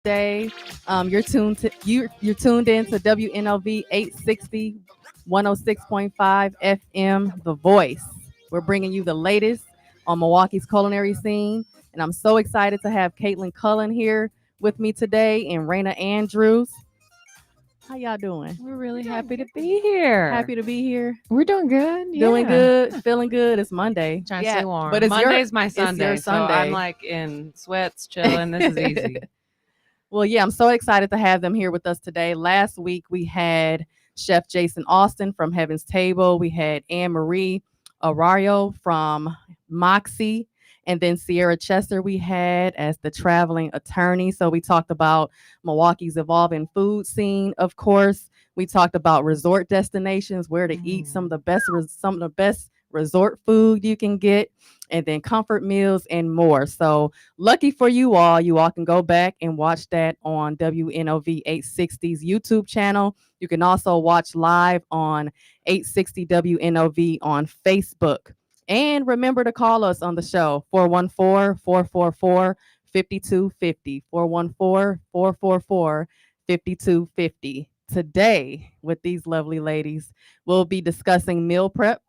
Day. You're tuned in to WNOV 860 106.5 FM, The Voice. We're bringing you the latest on Milwaukee's culinary scene, and I'm so excited to have Caitlin Cullen here with me today and Raina Andrews. How y'all doing? We're really happy to be here. Happy to be here. We're doing good. Doing good, feeling good. It's Monday. Trying to stay warm. But it's Monday's my it's your Sunday, so Sunday. I'm like in sweats, chilling. This is easy. Well, yeah, I'm so excited to have them here with us today. Last week we had Chef Jason Austin from Heaven's Table. We had Anne Marie Arario from Moxie. And then Sierra Chester we had as the traveling attorney. So we talked about Milwaukee's evolving food scene, of course. We talked about resort destinations, where to eat some of the best resort food you can get, and then comfort meals and more. So lucky for you all can go back and watch that on WNOV 860's YouTube channel. You can also watch live on 860 WNOV on Facebook. And remember to call us on the show, 414-444-5250, 414-444-5250. Today, with these lovely ladies, we'll be discussing meal prep,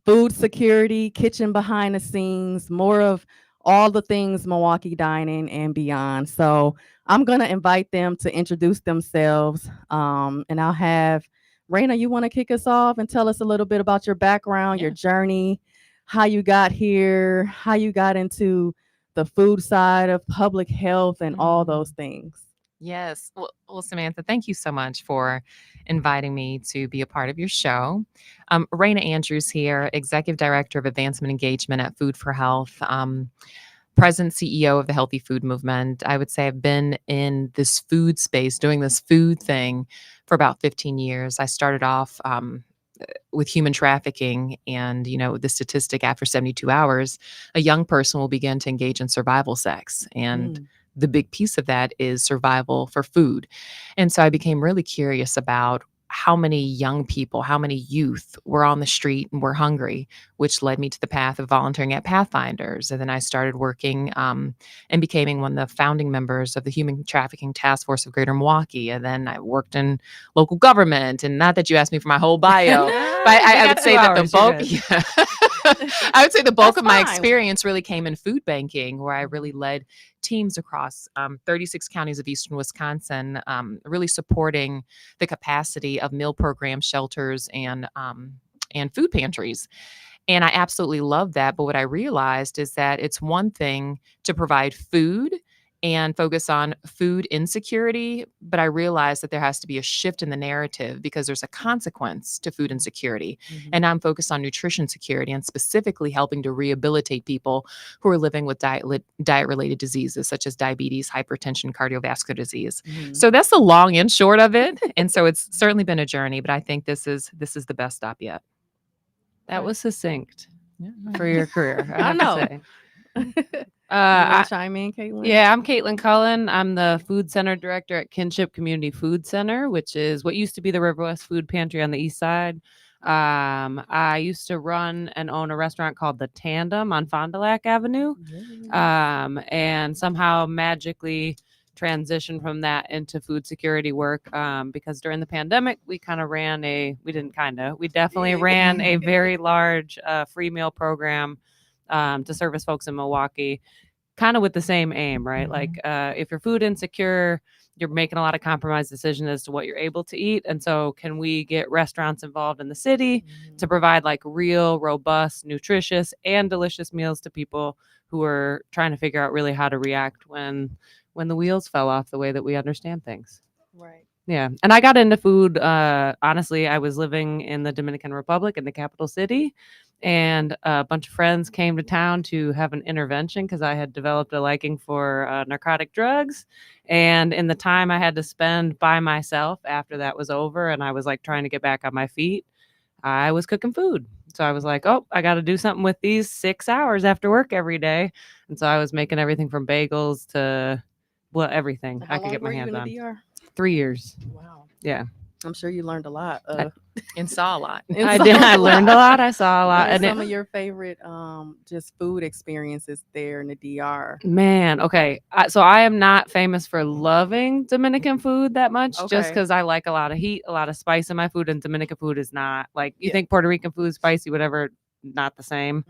food security, kitchen behind the scenes, more of all the things Milwaukee dining and beyond. So I'm going to invite them to introduce themselves. And I'll have Raina, you want to kick us off and tell us a little bit about your background, your journey, how you got here, how you got into the food side of public health and all those things. Yes. Well, Samantha, thank you so much for inviting me to be a part of your show. Raina Andrews here, Executive Director of Advancement Engagement at Food for Health, President CEO of the Healthy Food Movement. I would say I've been in this food space, doing this food thing for about 15 years. I started off with human trafficking, and the statistic after 72 hours, a young person will begin to engage in survival sex. And the big piece of that is survival for food. And so I became really curious about how many young people, how many youth were on the street and were hungry, which led me to the path of volunteering at Pathfinders. And then I started working and becoming one of the founding members of the Human Trafficking Task Force of Greater Milwaukee. And then I worked in local government. And not that you asked me for my whole bio, but I would say that the bulk, I would say the bulk of my experience really came in food banking, where I really led teams across 36 counties of eastern Wisconsin, really supporting the capacity of meal programs, shelters, and food pantries. And I absolutely love that. But what I realized is that it's one thing to provide food and focus on food insecurity, but I realized that there has to be a shift in the narrative because there's a consequence to food insecurity. And I'm focused on nutrition security and specifically helping to rehabilitate people who are living with diet-related diseases such as diabetes, hypertension, cardiovascular disease. So that's the long and short of it. And so it's certainly been a journey, but I think this is the best stop yet. That was succinct for your career. I know. Chime in, Caitlin? Yeah, I'm Caitlin Cullen. I'm the food center director at Kinship Community Food Center, which is what used to be the River West Food Pantry on the east side. I used to run and own a restaurant called The Tandem on Fond du Lac Avenue, and somehow magically transitioned from that into food security work because during the pandemic, we definitely ran a very large free meal program to service folks in Milwaukee, kind of with the same aim, right? Like if you're food insecure, you're making a lot of compromise decisions as to what you're able to eat. And so can we get restaurants involved in the city to provide like real, robust, nutritious, and delicious meals to people who are trying to figure out really how to react when the wheels fell off the way that we understand things. Right. Yeah. And I got into food. Honestly, I was living in the Dominican Republic in the capital city, and a bunch of friends came to town to have an intervention because I had developed a liking for narcotic drugs. And in the time I had to spend by myself after that was over, and I was like trying to get back on my feet, I was cooking food. So I was like, oh, I got to do something with these 6 hours after work every day. And so I was making everything from bagels to everything I could get my hands on. 3 years. Wow. Yeah. I'm sure you learned a lot. And saw a lot. And I saw did. a I learned a lot. I saw a What lot. are And some of your favorite just food experiences there in the DR? man, okay. So I am not famous for loving Dominican food that much, just Okay. because I like a lot of heat, a lot of spice in my food, and Dominican food is not like you Yeah. think Puerto Rican food is spicy, whatever, not the same.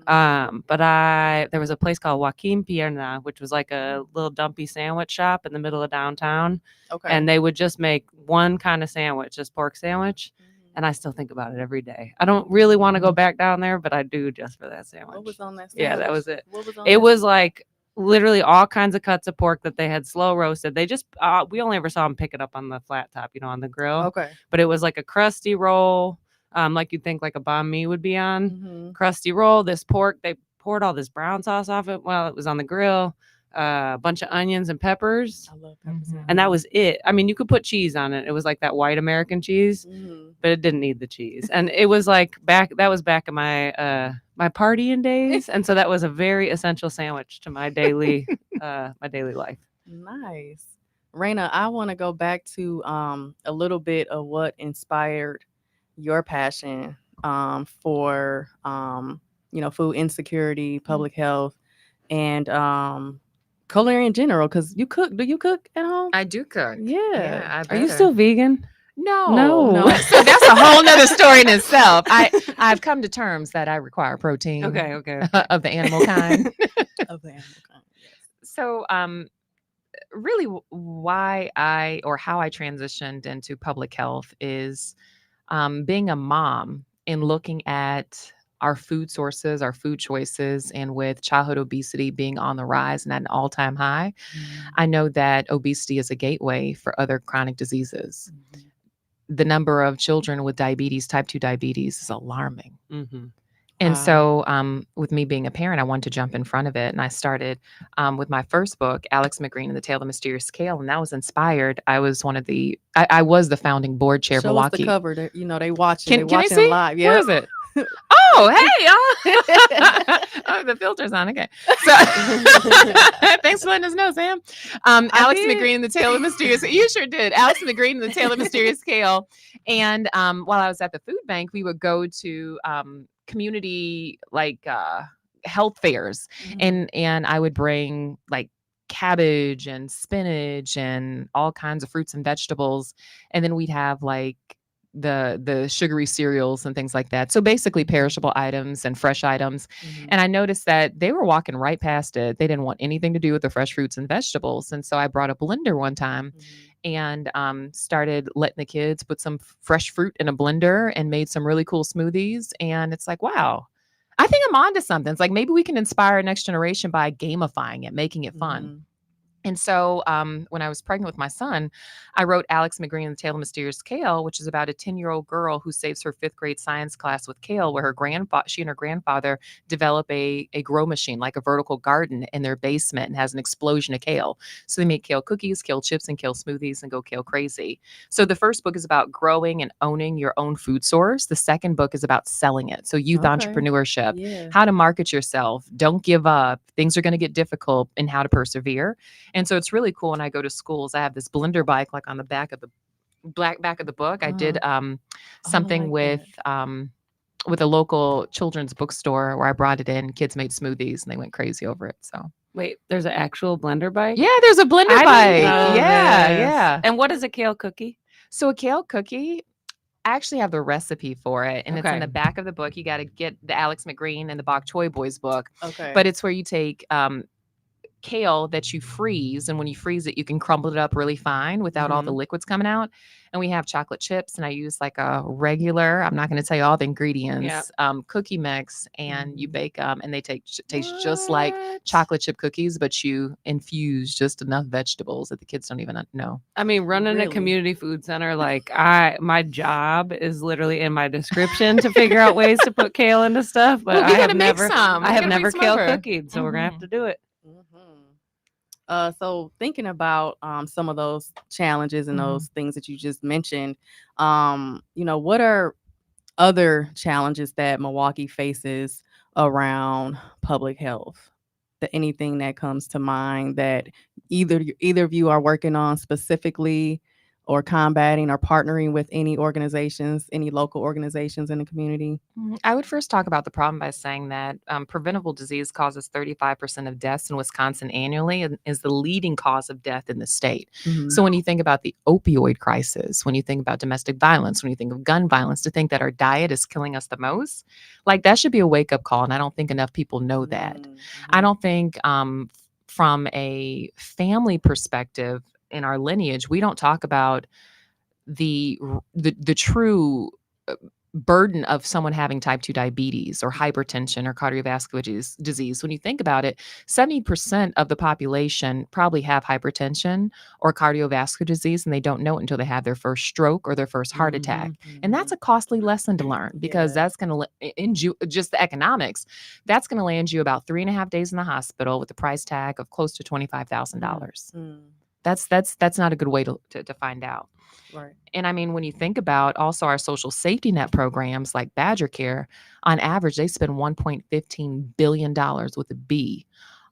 Mhm. But there was a place called Joaquin Pierna, which was like a little dumpy sandwich shop in the middle of downtown, Okay. and they would just make one kind of sandwich, just pork sandwich. And I Mhm. still think about it every day. I don't really want to go back down there, but I do just for that What was sandwich. on that Yeah, that sandwich? was it. What was on It that? was like literally all kinds of cuts of pork that they had slow roasted. They just we only ever saw them pick it up on the flat top, on the grill. Okay. But it was like a crusty roll, like you'd think like a banh mi would be on. Mhm. Crusty roll. This pork, they poured all this brown sauce off it while it was on the grill. A bunch of onions and peppers, I love pepper Mhm. and that sandwich. was it. I mean, you could put cheese on it. It was like that white American cheese, Mhm. but it didn't need the cheese. And it was like back in my my partying days, and so that was a very essential sandwich to my daily life. Nice. Raina, I want to go back to a little bit of what inspired your passion for food insecurity, public health, and culinary in general. Because you cook. Do you cook at home? I do cook. Yeah. I Are you better. still vegan? No. No. So that's a whole nother story in itself. I've come to terms that I require protein Okay. of the animal kind. Of the animal kind. Yes. So really why I or how I transitioned into public health is being a mom and looking at our food sources, our food choices, and with childhood obesity being on the rise and at an all-time high, I know that obesity is a gateway for other chronic diseases. Mhm. The number of children with diabetes, type 2 diabetes, is alarming. Mm-hmm. And Wow. so, with me being a parent, I wanted to jump in front of it. And I started with my first book, Alex McGreen and the Tale of the Mysterious Scale. And that was inspired. I was I was the founding board chair of Show us the Milwaukee. cover. They watching. They Can they watching see? live. Where Yeah. is it? Oh, hey. Oh, the filter's on. Okay. So thanks for letting us know, Sam. Alex did. McGreen and the Tale of the Mysterious. You sure did. Alex McGreen and the Tale of the Mysterious Scale. And while I was at the food bank, we would go to community health fairs, and I would bring like cabbage and spinach and all kinds of fruits and vegetables, and then we'd have like the sugary cereals and things like that. So basically perishable items and fresh items. And I noticed that they were walking right past it. They didn't want anything to do with the fresh fruits and vegetables. And so I brought a blender one time and started letting the kids put some fresh fruit in a blender and made some really cool smoothies. And it's like, wow, I think I'm onto something. It's like maybe we can inspire a next generation by gamifying it, making it fun. And so when I was pregnant with my son, I wrote Alex McGreen and the Tale of Mysterious Kale, which is about a 10-year-old girl who saves her fifth grade science class with kale, where she and her grandfather develop a grow machine, like a vertical garden in their basement, and has an explosion of kale. So they make kale cookies, kale chips, and kale smoothies and go kale crazy. So the first book is about growing and owning your own food source. The second book is about selling it. So youth entrepreneurship, Yeah. how to market yourself, don't give up. Things are going to get difficult, and how to persevere. And so it's really cool when I go to schools. I have this blender bike like on the back of the back of the book. I did something like with a local children's bookstore where I brought it in. Kids made smoothies and they went crazy over it. So Wait, there's an actual blender bike? yeah, there's a blender I bike. didn't know Yeah, this. yeah. And what is a kale cookie? So a kale cookie, I actually have the recipe for it, and it's in Okay. the back of the book. You got to get the Alex McGreen and the Bok Choy Boys book. Okay. But it's where you take kale that you freeze, and when you freeze it, you can crumble it up really fine without all the liquids coming out. And we have chocolate chips, and I use like a regular, I'm not going to tell you all the ingredients, cookie mix, and you bake them, and they taste just like chocolate chip cookies, but you infuse just enough vegetables that the kids don't even know. I mean, running a Really? community food center, like my job is literally in my description to figure out ways to put kale into stuff, but Well, we I have gotta make never, some. I We have gotta never make some kale over. cookied, so we're gonna have to do it. So thinking about some of those challenges and those things that you just mentioned, what are other challenges that Milwaukee faces around public health? Anything that comes to mind that either of you are working on specifically, or combating or partnering with any organizations, any local organizations in the community? I would first talk about the problem by saying that preventable disease causes 35% of deaths in Wisconsin annually and is the leading cause of death in the state. Mhm. So when you think about the opioid crisis, when you think about domestic violence, when you think of gun violence, to think that our diet is killing us the most, like that should be a wake up call. And I don't think enough people know that. I don't think from a family perspective in our lineage, we don't talk about the true burden of someone having type 2 diabetes or hypertension or cardiovascular disease. When you think about it, 70% of the population probably have hypertension or cardiovascular disease, and they don't know it until they have their first stroke or their first heart attack. And that's a costly lesson to learn, because that's going to, in just the economics, that's going to land you about 3.5 days in the hospital with a price tag of close to $25,000. That's not a good way to find out. Right. And I mean, when you think about also our social safety net programs like Badger Care, on average, they spend $1.15 billion with a B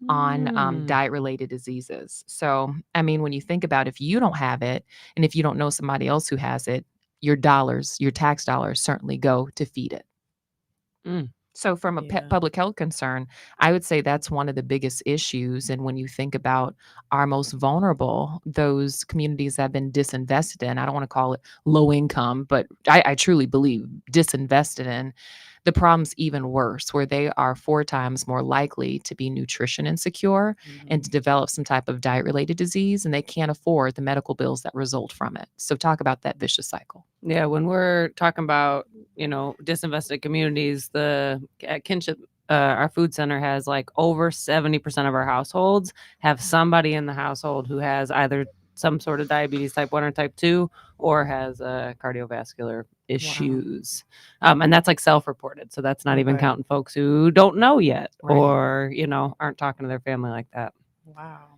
on diet-related diseases. So, I mean, when you think about if you don't have it, and if you don't know somebody else who has it, your dollars, your tax dollars certainly go to feed it. So from a public health concern, I would say that's one of the biggest issues. And when you think about our most vulnerable, those communities that have been disinvested in, I don't want to call it low income, but I truly believe disinvested in, the problem's even worse, where they are 4 times more likely to be nutrition insecure and to develop some type of diet-related disease, and they can't afford the medical bills that result from it. So talk about that vicious cycle. Yeah, when we're talking about, disinvested communities, at Kinship, our food center has like over 70% of our households have somebody in the household who has either some sort of diabetes type 1 or type 2 or has cardiovascular issues. And that's like self-reported. So that's not even counting folks who don't know yet or, aren't talking to their family like that. Wow.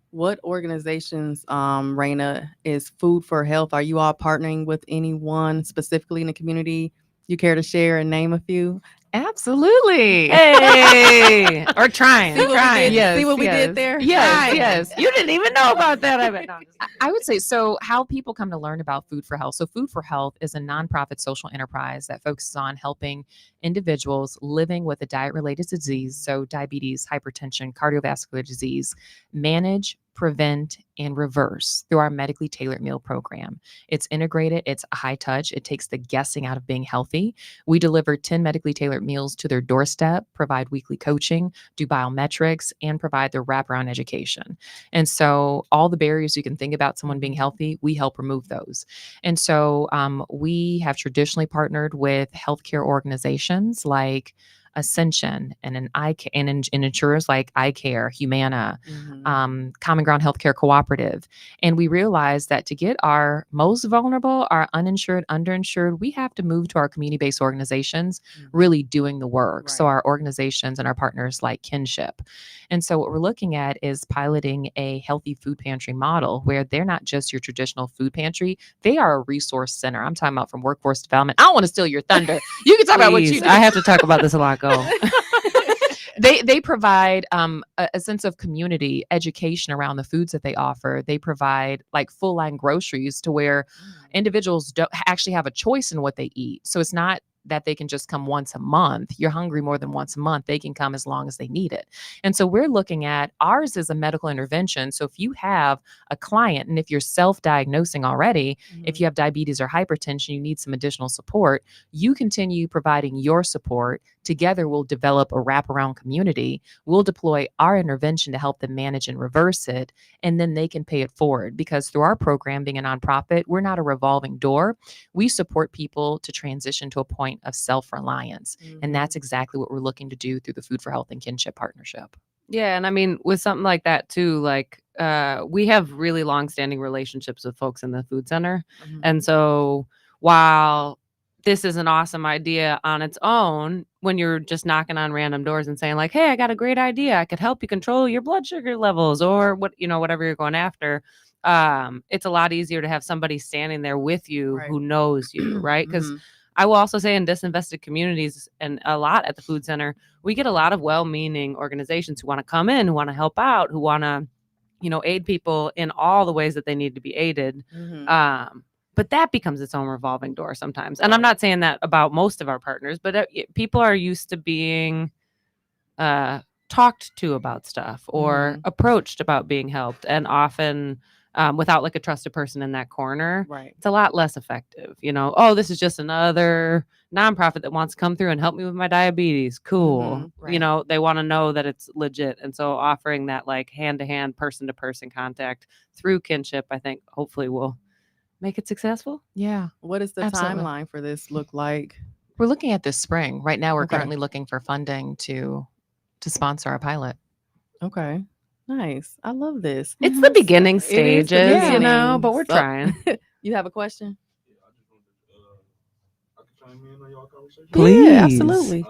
What organizations, Raina, is Food for Health? Are you all partnering with anyone specifically in the community? You care to share and name a few? Absolutely. Hey, or trying. See what trying. we did, Yes, see what we yes. did there? Yes, yes. You didn't even know about that. I bet. No, I'm just kidding. I would say, so how people come to learn about Food for Health. So Food for Health is a nonprofit social enterprise that focuses on helping individuals living with a diet-related disease, so diabetes, hypertension, cardiovascular disease, manage, prevent, and reverse through our medically tailored meal program. It's integrated, it's high touch, it takes the guessing out of being healthy. We deliver 10 medically tailored meals to their doorstep, provide weekly coaching, do biometrics, and provide their wraparound education. And so all the barriers you can think about someone being healthy, we help remove those. And so we have traditionally partnered with healthcare organizations like Ascension and and insurers like iCare, Humana, Common Ground Healthcare Cooperative. And we realized that to get our most vulnerable, our uninsured, underinsured, we have to move to our community-based organizations really doing the work. So our organizations and our partners like Kinship. And so what we're looking at is piloting a healthy food pantry model where they're not just your traditional food pantry, they are a resource center. I'm talking about from workforce development. I don't want to steal your thunder. You can talk about what you do. I have to talk about this a lot. Go. They provide a sense of community, education around the foods that they offer. They provide like full line groceries to where individuals don't actually have a choice in what they eat. So it's not that they can just come once a month. You're hungry more than once a month. They can come as long as they need it. And so we're looking at ours as a medical intervention. So if you have a client and if you're self-diagnosing already, if you have diabetes or hypertension, you need some additional support, you continue providing your support. Together, we'll develop a wraparound community. We'll deploy our intervention to help them manage and reverse it, and then they can pay it forward. Because through our program, being a nonprofit, we're not a revolving door. We support people to transition to a point of self-reliance. And that's exactly what we're looking to do through the Food for Health and Kinship partnership. Yeah. And I mean, with something like that too, like we have really long-standing relationships with folks in the food center. And so while this is an awesome idea on its own, when you're just knocking on random doors and saying like, hey, I got a great idea. I could help you control your blood sugar levels or whatever you're going after. It's a lot easier to have somebody standing there with you who knows you, right? Because I will also say in disinvested communities and a lot at the food center, we get a lot of well-meaning organizations who want to come in, who want to help out, who want to aid people in all the ways that they need to be aided. But that becomes its own revolving door sometimes. And I'm not saying that about most of our partners, but people are used to being talked to about stuff or approached about being helped, and often without like a trusted person in that corner, Right. it's a lot less effective. Oh, this is just another nonprofit that wants to come through and help me with my diabetes. Cool. Right. They want to know that it's legit. And so offering that like hand-to-hand, person-to-person contact through kinship, I think hopefully will make it successful. Yeah. What does the Absolutely. timeline for this look like? We're looking at this spring. Right now, we're Okay. currently looking for funding to sponsor our pilot. Okay. Nice. I love this. It's the beginning It is stages, the beginning. but we're So- trying. You have a question? Yeah, I just wanted I could chime in on y'all conversation. Please. Yeah, absolutely.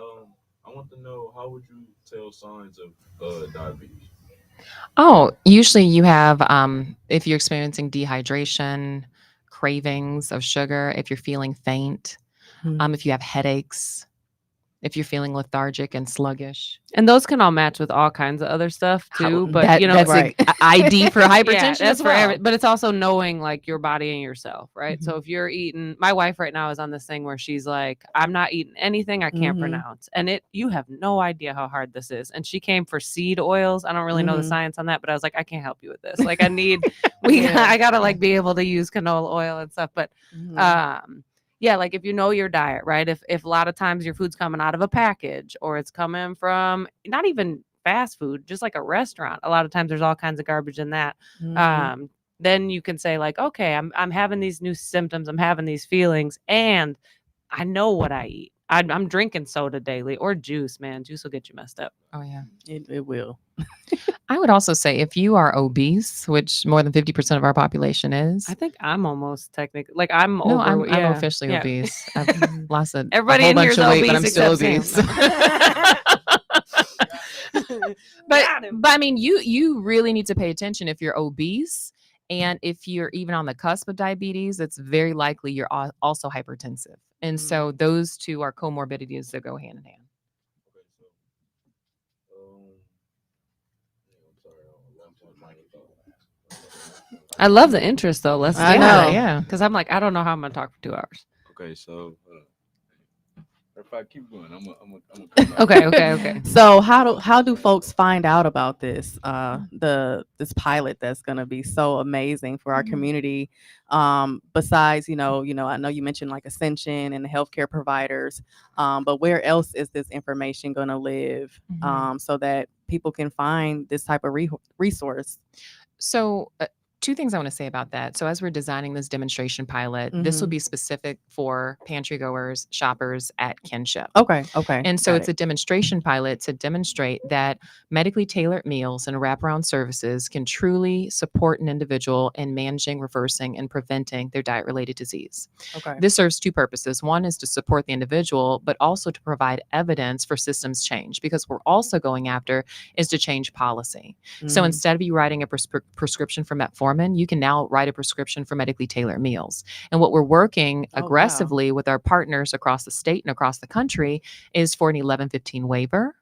I want to know, how would you tell signs of diabetes? Oh, usually you have, if you're experiencing dehydration, cravings of sugar, if you're feeling faint, if you have headaches, if you're feeling lethargic and sluggish. And those can all match with all kinds of other stuff too. But that's right. a ID for hypertension. yeah, that's as well. but it's also knowing like your body and yourself, right? So Mhm. if you're eating, my wife right now is on this thing where she's like, I'm not eating anything I can't Mhm. pronounce. And you have no idea how hard this is. And she came for seed oils. I don't really know the Mhm. science on that, but I was like, I can't help you with this. Like I need, Yeah. I gotta like be able to use canola oil and stuff. But Mhm. yeah, like if you know your diet, right? If a lot of times your food's coming out of a package or it's coming from not even fast food, just like a restaurant, a lot of times there's all kinds of garbage in that. Mhm. Then you can say like, okay, I'm having these new symptoms, I'm having these feelings, and I know what I eat. I'm drinking soda daily or juice, man. Juice will get you messed up. Oh, yeah. It will. I would also say if you are obese, which more than 50% of our population is. I think I'm almost technically like I'm No, over. I'm officially obese. I've lost Everybody a whole in here bunch is of weight, but I'm obese still except obese. but I mean, you really need to pay attention if you're obese, and if you're even on the cusp of diabetes, it's very likely you're also hypertensive. And so those two are comorbidities that go hand in hand. Okay, so, I'm sorry, I lost my train of thought. I love the interest though. Let's I do know. it. Yeah. Because I'm like, I don't know how I'm gonna talk for 2 hours. Okay, so, if I keep going, I'm gonna come back. Okay. So how do folks find out about this this pilot that's going to be so amazing for our community? Besides, I know you mentioned like Ascension and the healthcare providers, but where else is this information going to live, so that people can find this type of resource? So, two things I want to say about that. So, as we're designing this demonstration pilot, this will be specific for pantry goers, shoppers at Kinship. Okay. And so Got it's a demonstration pilot to demonstrate that medically tailored meals and wraparound services can truly support an individual in managing, reversing, and preventing their diet-related disease. Okay. This serves two purposes. One is to support the individual, but also to provide evidence for systems change, because what we're also going after is to change policy. So instead of you writing a prescription for metformin, you can now write a prescription for medically tailored meals. And what we're working Oh, wow. aggressively with our partners across the state and across the country is for an 1115 waiver,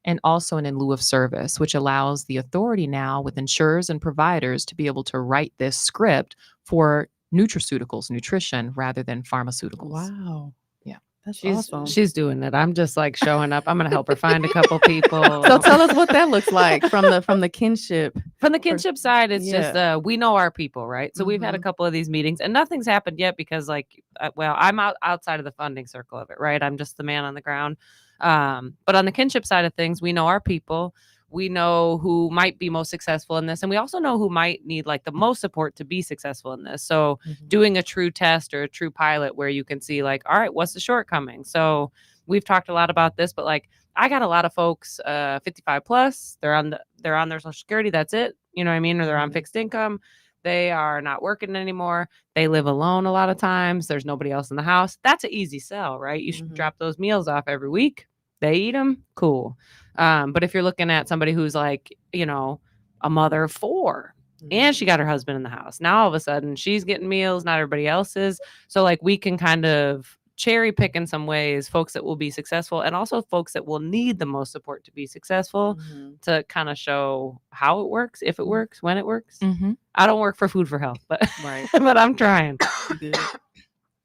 and also an in lieu of service, which allows the authority now with insurers and providers to be able to write this script for nutraceuticals, nutrition, rather than pharmaceuticals. Wow. Yeah. That's She's awesome. she's doing it. I'm just like showing up. I'm gonna help her find a couple people. So tell us what that looks like from the kinship. From the kinship side, it's Yeah. just we know our people, right? So we've had a couple of these meetings, and nothing's happened yet because, like, I'm outside of the funding circle of it, right? I'm just the man on the ground. But on the kinship side of things, we know our people. We know who might be most successful in this, and we also know who might need like the most support to be successful in this. So doing a true test or a true pilot where you can see like, all right, what's the shortcoming? So we've talked a lot about this, but like I got a lot of folks 55 plus, they're on their social security, that's it, you know what I mean, or they're on fixed income, they are not working anymore, they live alone a lot of times, there's nobody else in the house. That's an easy sell, right? You should drop those meals off every week, they eat them, cool. But if you're looking at somebody who's like, a mother of 4 and she got her husband in the house, now all of a sudden she's getting meals, not everybody else is. So like we can kind of cherry pick in some ways folks that will be successful and also folks that will need the most support to be successful Mhm. to kind of show how it works, if it works, when it works. Mm-hmm. I don't work for Food for Health, but Right. but I'm trying. You good?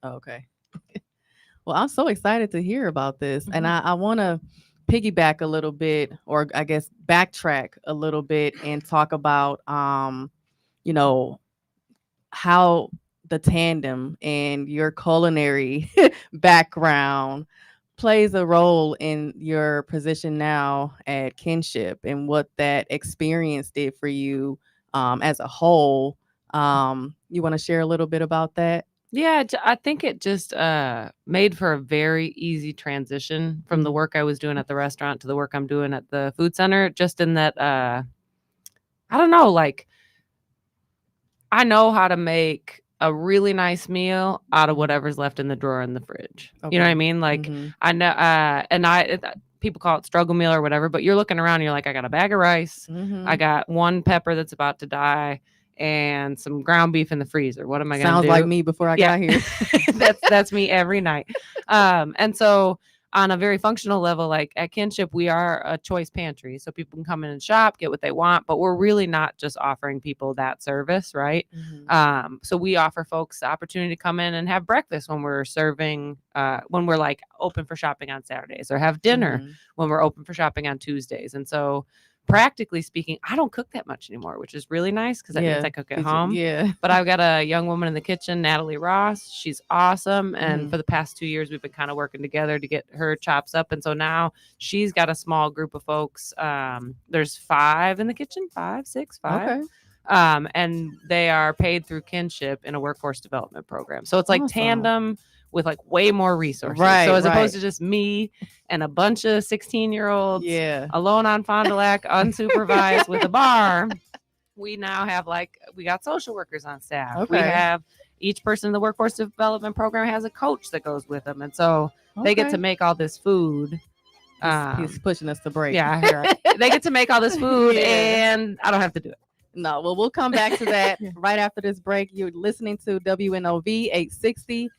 Okay. Well, I'm so excited to hear about this. And I want to piggyback a little bit, or I guess backtrack a little bit and talk about, you know, how the tandem and your culinary background plays a role in your position now at Kinship and what that experience did for you as a whole. You want to share a little bit about that? Yeah, I think it just made for a very easy transition from the work I was doing at the restaurant to the work I'm doing at the food center. Just in that, I don't know, like I know how to make a really nice meal out of whatever's left in the drawer in the fridge. You know what I Okay. mean? Like Mhm. I know, people call it struggle meal or whatever, but you're looking around and you're like, I got a bag of rice, Mhm. I got one pepper that's about to die, and some ground beef in the freezer. What am I gonna Sounds do? like me before I got here. That's me every night. And so on a very functional level, like at Kinship, we are a choice pantry. So people can come in and shop, get what they want, but we're really not just offering people that service, right? Mhm. So we offer folks the opportunity to come in and have breakfast when we're serving, when we're like open for shopping on Saturdays, or have dinner Mhm. when we're open for shopping on Tuesdays. And so practically speaking, I don't cook that much anymore, which is really nice because that means I cook at home. Yeah. But I've got a young woman in the kitchen, Natalie Ross. She's awesome. And Mhm. for the past 2 years, we've been kind of working together to get her chops up. And so now she's got a small group of folks. There's 5 in the kitchen, 5, 6, 5. Okay. And they are paid through Kinship in a workforce development program. So it's like Awesome. tandem with like way more resources. Right, so as right. opposed to just me and a bunch of 16-year-olds Yeah. alone on Fond du Lac, unsupervised with a bar, we now have we got social workers on staff. We Okay. have each person in the workforce development program has a coach that goes with them. And so they get to make all this food. He's pushing us to break. Yeah, right. They get to make all this food Yeah. and I don't have to do it. No, well, we'll come back to that right after this break. You're listening to WNOV 860.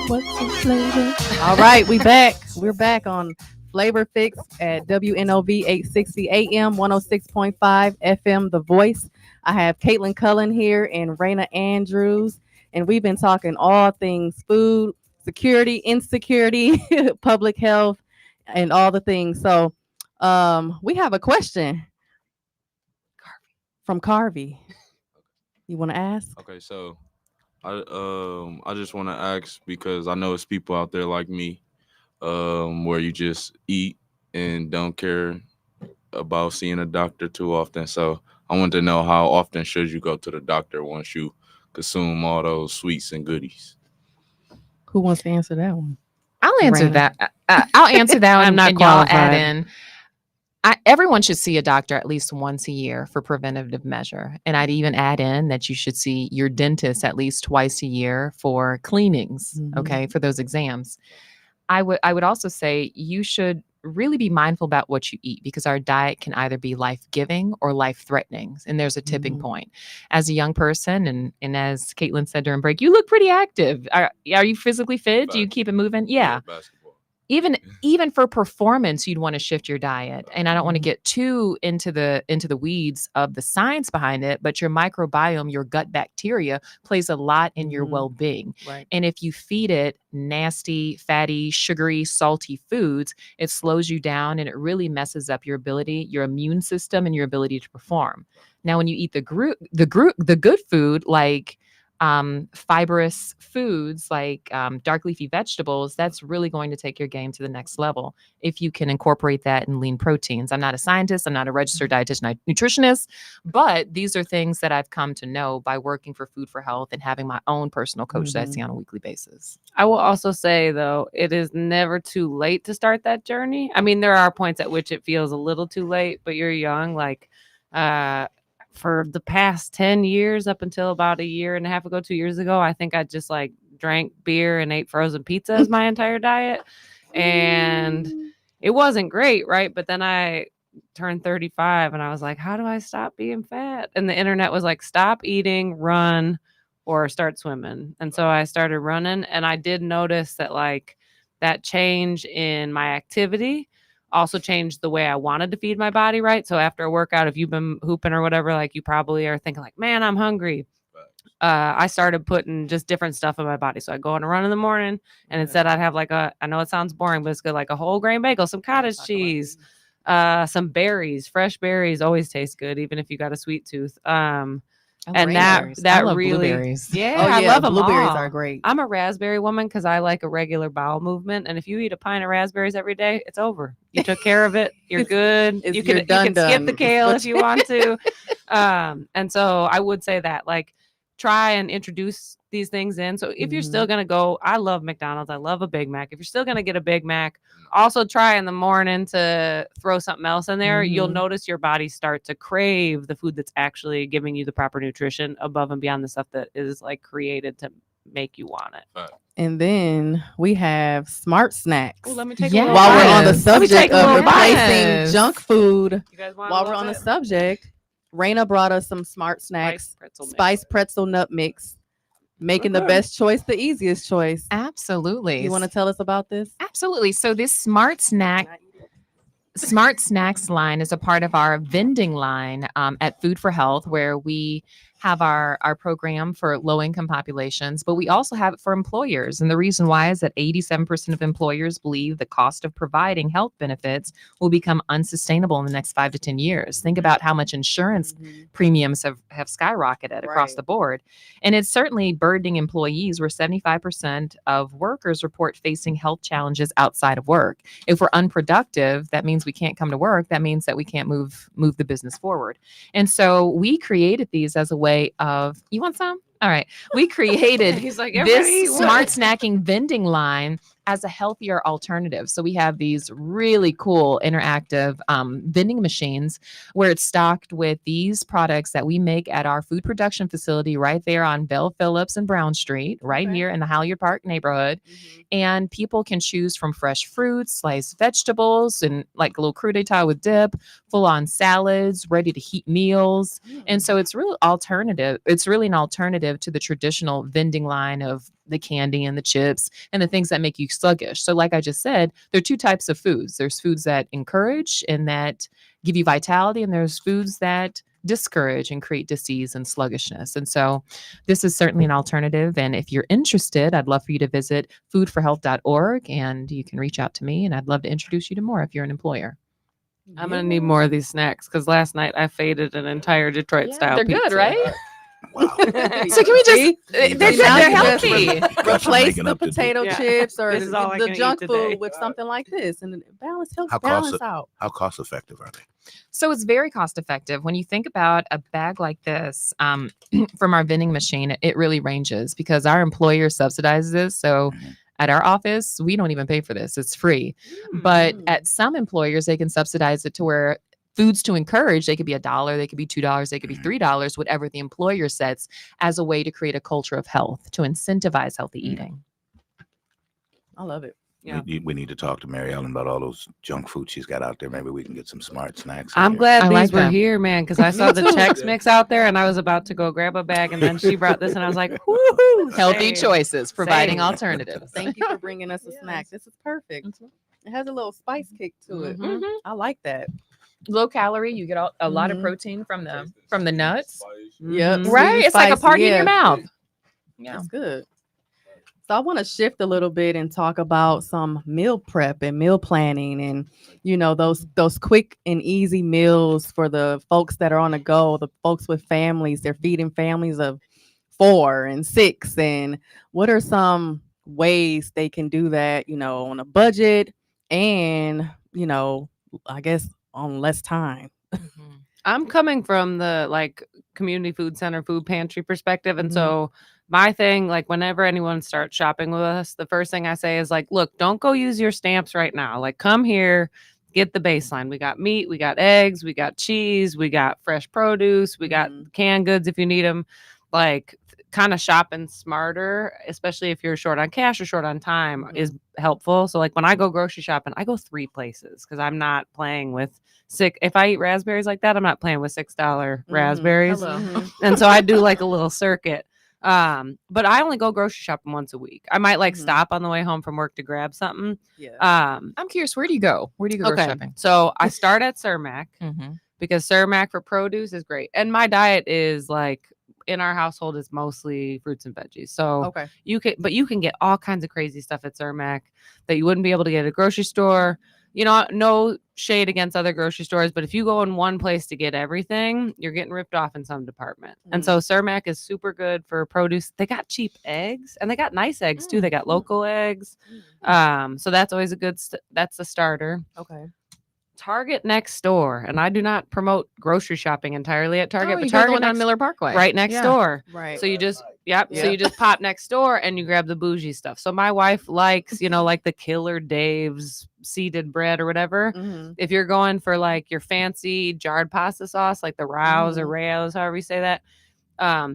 What's the flavor? All right, we back. We're back on Flavor Fix at WNOV 860 AM, 106.5 FM, The Voice. I have Caitlin Cullen here and Raina Andrews, and we've been talking all things food, security, insecurity, public health, and all the things. So we have a question. from Carvey. You want to ask? Okay, so I just want to ask because I know it's people out there like me, where you just eat and don't care about seeing a doctor too often. So I want to know how often should you go to the doctor once you consume all those sweets and goodies? Who wants to answer that one? I'll answer Raina. that. I'll answer that one, I'm not and y'all add qualified. in. Everyone should see a doctor at least once a year for preventative measure. And I'd even add in that you should see your dentist at least twice a year for cleanings, Mhm. okay, for those exams. I would also say you should really be mindful about what you eat because our diet can either be life-giving or life-threatening. And there's a tipping Mhm. point. As a young person, and as Caitlin said during break, you look pretty active. Are you physically fit? Do you Facts. keep it moving? Yeah. Basketball. Even for performance, you'd want to shift your diet. And I don't want to Mhm. get too into the weeds of the science behind it, but your microbiome, your gut bacteria plays a lot in your Mhm. well-being. Right. And if you feed it nasty, fatty, sugary, salty foods, it slows you down and it really messes up your ability, your immune system, and your ability to perform. Now, when you eat the good food like fibrous foods like dark leafy vegetables, that's really going to take your game to the next level if you can incorporate that in lean proteins. I'm not a scientist, I'm not a registered dietitian, nutritionist, but these are things that I've come to know by working for Food for Health and having my own personal coach that I Mhm. see on a weekly basis. I will also say, though, it is never too late to start that journey. I mean, there are points at which it feels a little too late, but you're young. Like, for the past 10 years, up until about a year and a half ago, 2 years ago, I think I just like drank beer and ate frozen pizza as my entire diet. And it wasn't great, right? But then I turned 35 and I was like, how do I stop being fat? And the internet was like, stop eating, run, or start swimming. And so I started running, and I did notice that like that change in my activity also changed the way I wanted to feed my body, right? So after a workout, if you've been hooping or whatever, like you probably are thinking like, man, I'm hungry. I started putting just different stuff in my body. So I go on a run in the morning, and instead I'd have like I know it sounds boring, but it's good, like a whole grain bagel, some cottage cheese, some berries. Fresh berries always taste good, even if you got a sweet tooth. And Rainberries. I that love really, blueberries. yeah, Oh I yeah, love them blueberries all. are great. I'm a raspberry woman because I like a regular bowel movement, and if you eat a pint of raspberries every day, it's over. You took care of it. You're It's- good. it's- You you're can skip done. the It's kale what if you want to. And so I would say that like try and introduce these things in. So if you're still Mhm. gonna go, I love McDonald's. I love a Big Mac. If you're still gonna get a Big Mac, also try in the morning to throw something else in there. You'll Mhm. notice your body start to crave the food that's actually giving you the proper nutrition above and beyond the stuff that is like created to make you want it. And then we have smart snacks. Oh, let me take a Yes. little While we're on the bite. Let me subject take a of little bite. replacing Yes. junk food, You guys want while a we're little on the bit? subject, Raina brought us some smart snacks, Spice pretzel mix. spice pretzel nut mix, making the Okay. best choice the easiest choice. Absolutely. You want to tell us about this? Absolutely. So this Smart Snacks line is a part of our vending line at Food for Health, where we have our program for low-income populations, but we also have it for employers. And the reason why is that 87% of employers believe the cost of providing health benefits will become unsustainable in the next 5 to 10 years. Think about how much insurance premiums have skyrocketed across Right. the board. And it's certainly burdening employees, where 75% of workers report facing health challenges outside of work. If we're unproductive, that means we can't come to work. That means that we can't move the business forward. And so we created these as a way of, you want some? All right. We created He's like, everybody eat this one. smart snacking vending line as a healthier alternative. So we have these really cool interactive vending machines where it's stocked with these products that we make at our food production facility right there on Bell Phillips and Brown Street, right Okay. here in the Halyard Park neighborhood. And people can choose from fresh fruits, sliced vegetables, and like a little crudité with dip, full on salads, ready to heat meals. And so it's really alternative. It's really an alternative to the traditional vending line of the candy and the chips and the things that make you sluggish. So like I just said, there are two types of foods. There's foods that encourage and that give you vitality, and there's foods that discourage and create disease and sluggishness. And so this is certainly an alternative. And if you're interested, I'd love for you to visit foodforhealth.org, and you can reach out to me, and I'd love to introduce you to more if you're an employer. I'm gonna need more of these snacks because last night I faded an entire Detroit style they're pizza. good, right? Wow. So can we just? See? They're See, good. now They're you just healthy. Got some Replace making the up to do. potato Yeah. chips or This is all I the can eat junk today. food with something like this, and help How balance out. How cost effective are they? So it's very cost effective. When you think about a bag like this from our vending machine, it really ranges because our employer subsidizes this. So Mhm. at our office, we don't even pay for this. It's free. But Mm. at some employers, they can subsidize it to where foods to encourage, they could be $1, they could be $2, they could be $3, whatever the employer sets as a way to create a culture of health, to incentivize healthy Mm. eating. I love it. Yeah. We need to talk to Mary Ellen about all those junk food she's got out there. Maybe we can get some smart snacks. in I'm here. glad I these like were that. here, man, because I Me saw the too. Chex Mix out there and I was about to go grab a bag, and then she brought this, and I was like, woohoo! Healthy save. choices, providing Save. alternatives. Thank you for bringing us a snack. This is perfect. It has a little spice kick to it. Mhm. I like that. Low calorie, you get a lot of Mhm. protein from the nuts. Yep. Mhm. Sweet Right? and It's like a spicy, party in your yeah. mouth. Yeah. That's good. So I want to shift a little bit and talk about some meal prep and meal planning, and those quick and easy meals for the folks that are on the go, the folks with families. They're feeding families of 4 and 6, and what are some ways they can do that, on a budget and, I guess on less time. I'm coming from the community food center, food pantry perspective. And Mhm. so my thing, whenever anyone starts shopping with us, the first thing I say is look, don't go use your stamps right now. Come here, get the baseline. We got meat, we got eggs, we got cheese, we got fresh produce, we got Mhm. canned goods if you need them. Kind of shopping smarter, especially if you're short on cash or short on time, is helpful. So when I go grocery shopping, I go 3 places because I'm not playing with if I eat raspberries like that, I'm not playing with $6 raspberries. Hello. Mhm. And so I do a little circuit. But I only go grocery shopping once a week. I might Mhm. stop on the way home from work to grab something. Yeah. I'm curious, where do you go? Where do you go grocery shopping? So I start at Cermak Mm-hmm. because Cermak for produce is great. And my diet is in our household is mostly fruits and veggies. So Okay. you can get all kinds of crazy stuff at Cermak that you wouldn't be able to get at a grocery store. No shade against other grocery stores, but if you go in one place to get everything, you're getting ripped off in some department. And so Cermak is super good for produce. They got cheap eggs, and they got nice eggs too. They got local eggs. So that's always that's a starter. Okay. Target next door, and I do not promote grocery shopping entirely at Target, but you go the Target one on next, Miller Parkway. right next Yeah. door. Right. So you just so Yeah. you just pop next door and you grab the bougie stuff. So my wife likes, the Killer Dave's seeded bread or whatever. Mhm. If you're going for your fancy jarred pasta sauce, like the Rao's or Rao's, however you say that,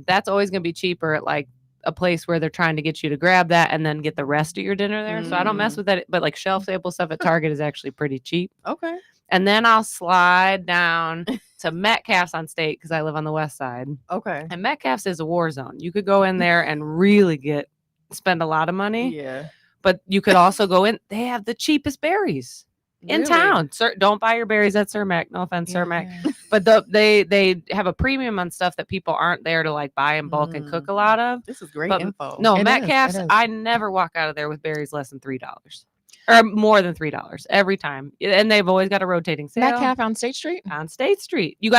that's always going to be cheaper at a place where they're trying to get you to grab that and then get the rest of your dinner there. So I don't mess with that. But shelf stable stuff at Target is actually pretty cheap. Okay. And then I'll slide down to Metcalf's on State because I live on the west side. Okay. And Metcalf's is a war zone. You could go in there and really spend a lot of money. Yeah. But you could also go in. They have the cheapest berries in Really? town. Don't buy your berries at Cermak. No offense, Cermak. But they have a premium on stuff that people aren't there to buy in bulk and cook a lot of. This is great But info. No, It is, Metcalf's, it is. I never walk out of there with berries less than $3 or more than $3 every time. And they've always got a rotating sale. Metcalf on State Street? On State Street. You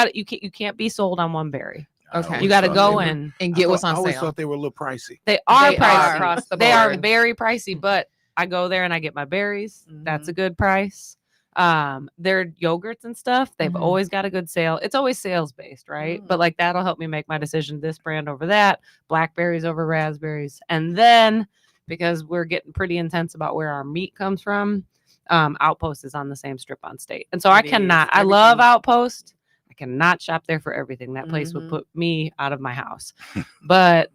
can't be sold on one berry. I Okay. always You got to thought go they were- in. And get what's I on always sale. thought they were a little pricey. They are They pricey are. Across the They are board. very pricey, but I go there and I get my berries. That's a good price. Their yogurts and stuff, they've Mhm. always got a good sale. It's always sales based, right? Mm. But that'll help me make my decision. This brand over that, blackberries over raspberries. And then because we're getting pretty intense about where our meat comes from, Outpost is on the same strip on State. And so I It is. cannot, I love Everything. Outpost. I cannot shop there for everything. That place would Mhm. put me out of my house. But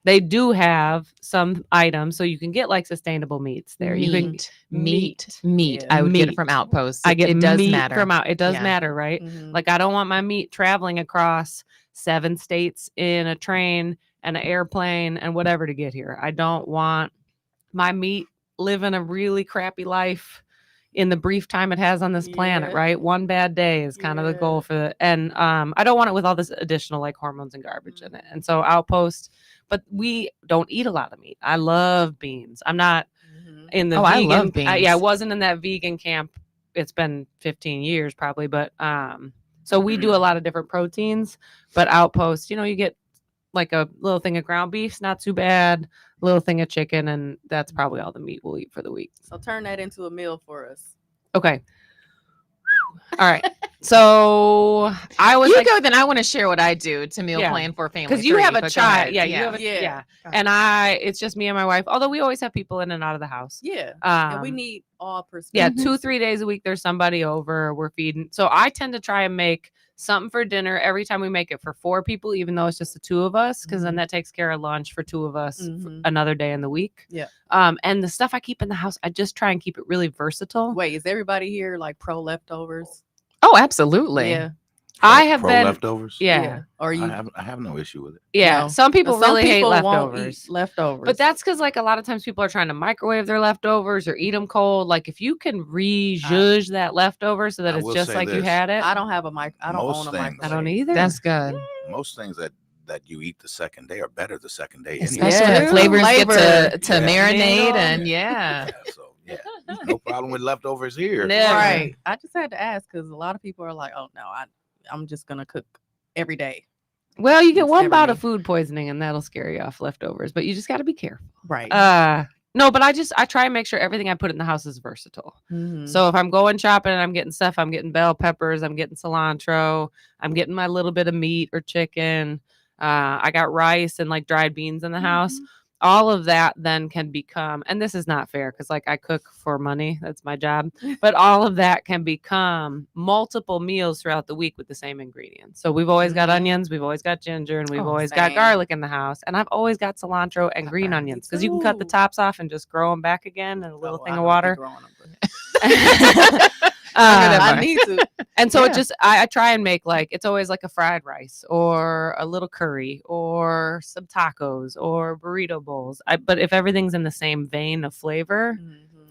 they do have some items, so you can get sustainable meats there. You can Meat. Yeah. I would get it Meat. from Outposts. I get it does meat matter. from out. It does Yeah. matter, right? Mhm. I don't want my meat traveling across 7 states in a train and an airplane and whatever to get here. I don't want my meat living a really crappy life in the brief time it has on this planet, Yeah. right? One bad day is kind of the goal for the, and I don't want it with all this additional hormones and garbage in it. And so Outpost, but we don't eat a lot of meat. I love beans. I'm not Mhm. in the Oh, vegan. I love beans. Yeah, I wasn't in that vegan camp it's been 15 years probably, but so we do a lot of different proteins, but Outpost, you get like a little thing of ground beef's not too bad, little thing of chicken, and that's probably all the meat we'll eat for the week. So turn that into a meal for us. Okay. All right. So I was You like, go, then I want to share what I do to meal Yeah. plan for family. because you have a but go child. ahead. Yeah, you have a, Yeah. yeah. Okay. And it's just me and my wife, although we always have people in and out of the house. Yeah. And we need all Yeah, perspectives. 2-3 days a week there's somebody over, we're feeding. So I tend to try and make something for dinner every time we make it for 4 people, even though it's just the 2 of us, because then Mhm. that takes care of lunch for 2 of us Mhm. another day in the week. Yeah. And the stuff I keep in the house, I just try and keep it really versatile. Wait, is everybody here like pro leftovers? Oh, absolutely. Yeah. I have pro been leftovers. yeah. Or I you? have no issue with it. Yeah, No. some people Some really hate people won't leftovers. eat leftovers. But that's because, like, a lot of times people are trying to microwave their leftovers or eat them cold. Like, if you can re-zhuzh that leftover so that I it's will just say like you this. had it. I don't have a mic. I don't Most own a things- microwave. I don't either. That's good. Most things that you eat the second day are better the second day Especially anyway. when Yeah. the flavors Flavor. get to Yeah. marinate Mingle. and yeah. So no problem with leftovers here. No. Right. I just had to ask because a lot of people are like, "Oh no, I'm just gonna cook every day." Well, you get It's one never bout me. of food poisoning and that'll scare you off leftovers, but you just got to be careful. Right. No, but I try and make sure everything I put in the house is versatile. Mhm. So if I'm going shopping and I'm getting stuff, I'm getting bell peppers, I'm getting cilantro, I'm getting my little bit of meat or chicken. I got rice and like dried beans in the house. Mhm. All of that then can become, and this is not fair because like I cook for money, that's my job, but all of that can become multiple meals throughout the week with the same ingredients. So we've always got Mhm. got we've always got ginger, and we've Oh, always got same. garlic in the house, and I've always got cilantro and green Pepper. onions because you can cut the too. tops off and just grow them back again in a little Oh, thing I of don't be water. growing 'em, but- that I part. need to. And so Yeah. it just I try and make like it's always like a fried rice or a little curry or some tacos or burrito bowls. But if everything's in the same vein of flavor,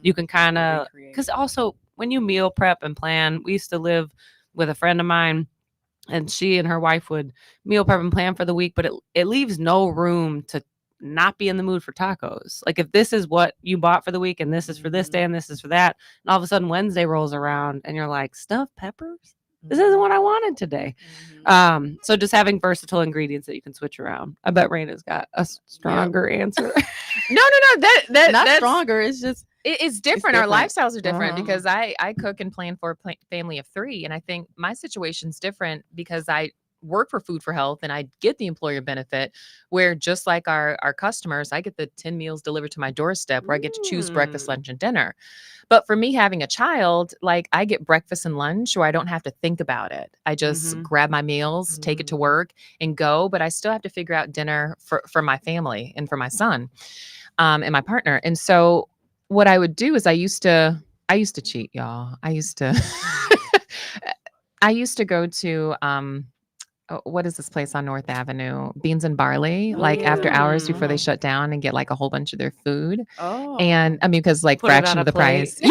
you can kind of because also when you meal prep and plan, we used to live with a friend of mine, and she and her wife would meal prep and plan for the week, but it leaves no room to not be in the mood for tacos. Like if this is what you bought for the week and this is for this day and this is for that, and all of a sudden Wednesday rolls around and you're like, stuffed peppers? This isn't what I wanted today. So just having versatile ingredients that you can switch around. I bet Raina's got a stronger answer. No. That Not that's stronger. It's just it's different. Our different. lifestyles are different Uh-huh. because I cook and plan for a family of 3, and I think my situation's different because I work for Food for Health and I get the employer benefit where just like our customers, I get the 10 meals delivered to my doorstep where I get to choose breakfast, lunch, and dinner. But for me having a child, like I get breakfast and lunch where I don't have to think about it. I just Mhm. grab my meals, take it to work and go, but I still have to figure out dinner for my family and for my son and my partner. And so what I would do is I used to cheat, y'all. I used to go to what is this place on North Avenue? Beans and Barley, like after hours before they Mm. shut down and get like a whole bunch of their food. oh, And I mean, because like Put it on fraction a of the plate. price. Yeah.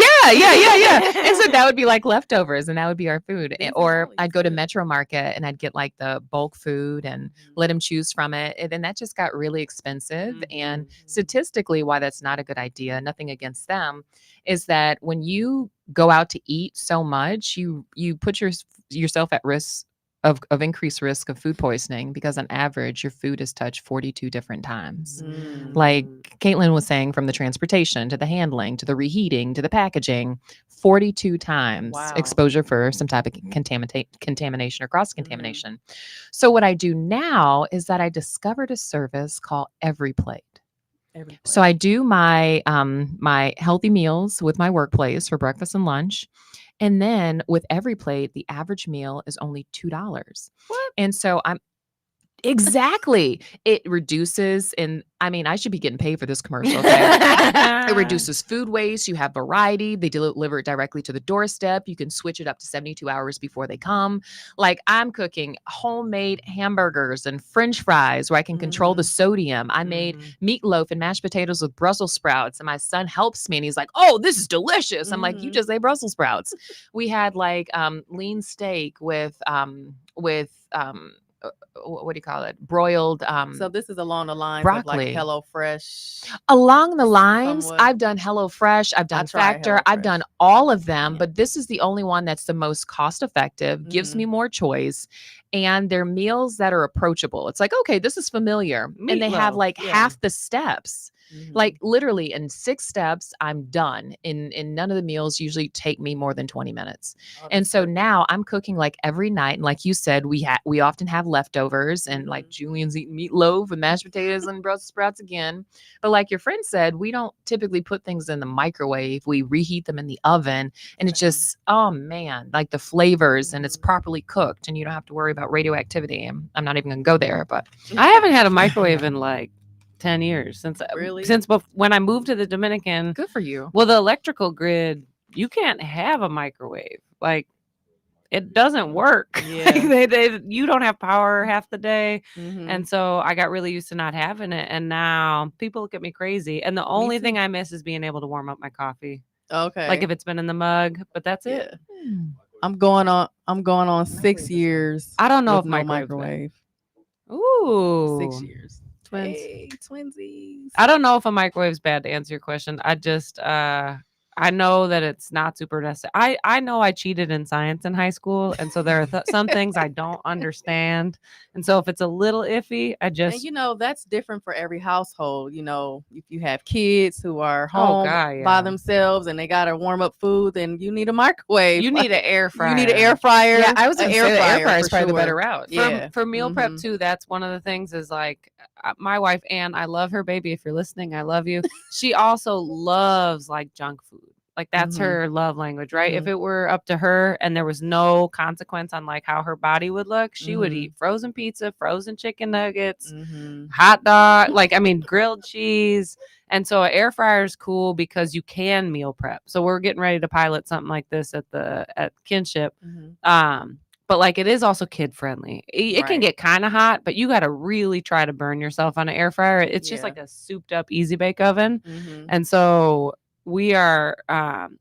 And so that would be like leftovers and that would be our food. Beans and Or Barley's I'd go to good. Metro Market and I'd get like the bulk food and let him choose from it. And then that just got really expensive. And statistically, why that's not a good idea, nothing against them, is that when you go out to eat so much, you put yourself at risk of increased risk of food poisoning because on average your food is touched 42 different times. Like Caitlin was saying, from the transportation to the handling to the reheating to the packaging, 42 times Wow. exposure for some type of contamination or cross contamination. So what I do now is that I discovered a service called Every Plate. So I do my my healthy meals with my workplace for breakfast and lunch. And then with Every Plate, the average meal is only $2. What? And so I'm exactly. It reduces, and I mean, I should be getting paid for this commercial. Okay? It reduces food waste. You have variety. They deliver it directly to the doorstep. You can switch it up to 72 hours before they come. Like I'm cooking homemade hamburgers and French fries where I can control the sodium. I made meatloaf and mashed potatoes with Brussels sprouts, and my son helps me, and he's like, "Oh, this is delicious." I'm like, "You just ate Brussels sprouts." We had like lean steak with what do you call it? Broiled So this is along the lines of like broccoli. Hello Fresh. Along the lines, Somewhat. I've done HelloFresh, I've done tried Factor, I've HelloFresh. done all of them, Yeah. but this is the only one that's the most cost effective, gives Mhm. me more choice, and they're meals that are approachable. It's like, okay, this is familiar, and they have Meatloaf, like yeah. half the steps. Mhm. Like literally in 6 steps, I'm done. In none of the meals usually take me more than 20 minutes. Oh, And that's so perfect. now I'm cooking like every night. And like you said, we often have leftovers, and like Mhm. Julian's eating meatloaf and mashed potatoes and Brussels sprouts again. But like your friend said, we don't typically put things in the microwave. We reheat them in the oven, and it's Same. just, oh man, like the flavors, and it's Mhm. properly cooked, and you don't have to worry about radioactivity. I'm not even gonna go there, but I haven't had a microwave in like 10 years Really? when I moved to the Dominican. good for you. Well, the electrical grid, you can't have a microwave. Like it doesn't work. Yeah. Like, you don't have power half the day. Mhm. And so I got really used to not having it. And now people look at me crazy. And the only thing too. I miss is being able to warm up my coffee. Okay. Like if it's been in the mug, but that's yeah. it. I'm going on 6 years. I don't know with if no microwave's been. microwave. Ooh. 6 years. Twins. Hey, twinsies. I don't know if a microwave's bad to answer your question. I just I know that it's not super necessary. I know I cheated in science in high school, and so there are some things I don't understand. And so if it's a little iffy, I And just that's different for every household. If you have kids who are Oh, home God, by yeah. themselves and they gotta warm up food, then you need a microwave. you need an air fryer. You need an air fryer. Yeah, I was a gonna say the air fryer is for probably the better sure. route. Yeah. For meal prep Mhm. too, that's one of the things is like my wife Ann, I love her, baby. If you're listening, I love you. She also loves like junk food. Like that's Mhm. her love language, right? If Mhm. it were up to her and there was no consequence on like how her body would look, she would Mhm. eat frozen pizza, frozen chicken nuggets, Mhm. hot dog, like I mean grilled cheese. And so an air fryer is cool because you can meal prep. So we're getting ready to pilot something like this at Kinship. Mhm. But like it is also kid friendly. It can Right. get kind of hot, but you got to really try to burn yourself on an air fryer. It's just Yeah. like a souped up easy bake oven. Mhm. And so we are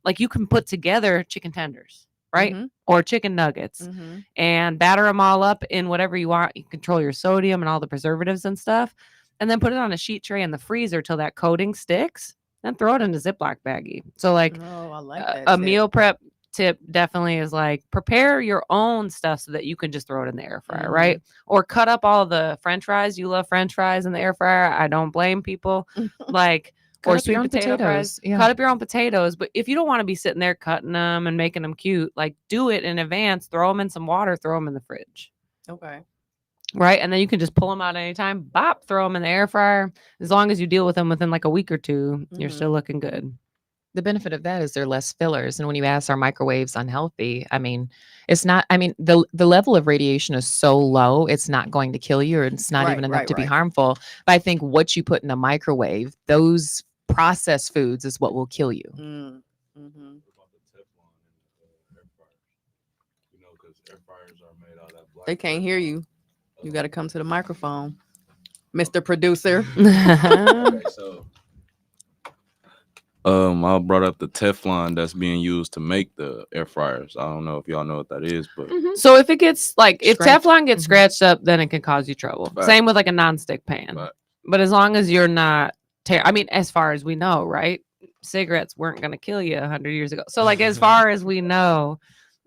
like you can put together chicken tenders, right? Mhm. Or chicken nuggets Mhm. and batter them all up in whatever you want. You control your sodium and all the preservatives and stuff. And then put it on a sheet tray in the freezer till that coating sticks. Then throw it in a Ziploc baggie. So like Oh, I like that. a tip. meal prep tip definitely is like prepare your own stuff so that you can just throw it in the air fryer, right? Or cut up all the French fries. You love French fries in the air fryer. I don't blame people. Like Cut or up your sweet own potato potatoes, fries. yeah. Cut up your own potatoes. But if you don't want to be sitting there cutting them and making them cute, like do it in advance. Throw them in some water. Throw them in the fridge. Okay. Right. And then you can just pull them out anytime. Bop, throw them in the air fryer. As long as you deal with them within like a week or two, you're Mhm. still looking good. The benefit of that is they're less fillers. And when you ask, are microwaves unhealthy? I mean, it's not. I mean, the level of radiation is so low, it's not going to kill you, or it's not Right, even enough right, to be right. harmful. But I think what you put in a microwave, those processed foods, is what will kill you. Mhm. What about the Teflon and air fryers? Because air fryers are made out of that black. They can't hear you. You got to come to the microphone, Mr. Producer. Okay, so I brought up the Teflon that's being used to make the air fryers. I don't know if y'all know what that is, but So if it gets like if Scratch. Teflon gets Mhm. scratched up, then it can cause you trouble. Fact. Same with like a nonstick pan. Fact. But as long as you're not, I mean, as far as we know, right? Cigarettes weren't going to kill you 100 years ago. So like as far as we know,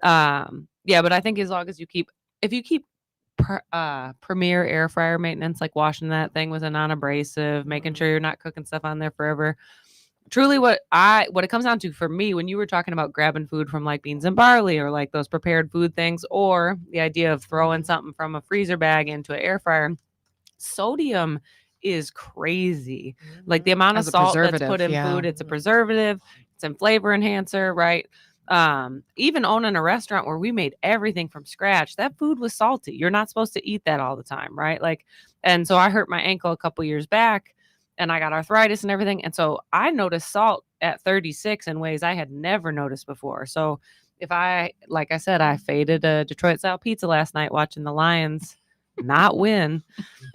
yeah. But I think as long as if you keep premier air fryer maintenance, like washing that thing with a non-abrasive, making sure you're not cooking stuff on there forever. Truly what it comes down to for me, when you were talking about grabbing food from like beans and barley or like those prepared food things, or the idea of throwing something from a freezer bag into an air fryer, sodium is crazy. Like the amount of As a salt that's preservative, put in yeah. food, it's a preservative, it's a flavor enhancer, right? Even owning a restaurant where we made everything from scratch, that food was salty. You're not supposed to eat that all the time, right? Like, and so I hurt my ankle a couple years back and I got arthritis and everything. And so I noticed salt at 36 in ways I had never noticed before. So if like I said, I faded a Detroit style pizza last night watching the Lions not win.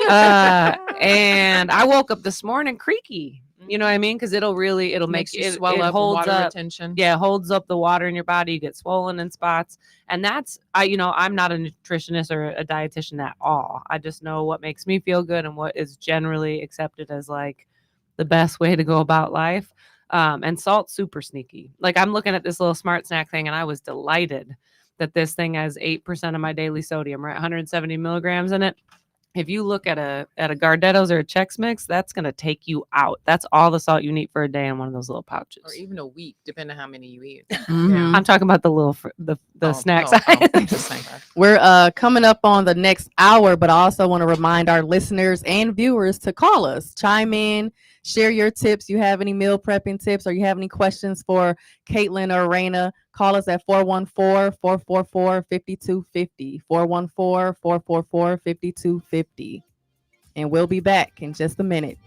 And I woke up this morning creaky. You know what I mean? Because it'll make Makes you it, swell it up, holds water up. retention. Yeah, it holds up the water in your body. You get swollen in spots. And that's, I'm not a nutritionist or a dietitian at all. I just know what makes me feel good and what is generally accepted as like the best way to go about life. And salt's super sneaky. Like I'm looking at this little smart snack thing and I was delighted that this thing has 8% of my daily sodium, right? 170 milligrams in it. If you look at a Gardetto's or a Chex Mix, that's gonna take you out. That's all the salt you need for a day in one of those little pouches. Or even a week, depending on how many you eat. Mhm. I'm talking about the little the snacks. Just like that. We're coming up on the next hour, but I also want to remind our listeners and viewers to call us, chime in, share your tips. You have any meal prepping tips or you have any questions for Caitlin or Raina, call us at 414-444-5250, 414-444-5250. And we'll be back in just a minute.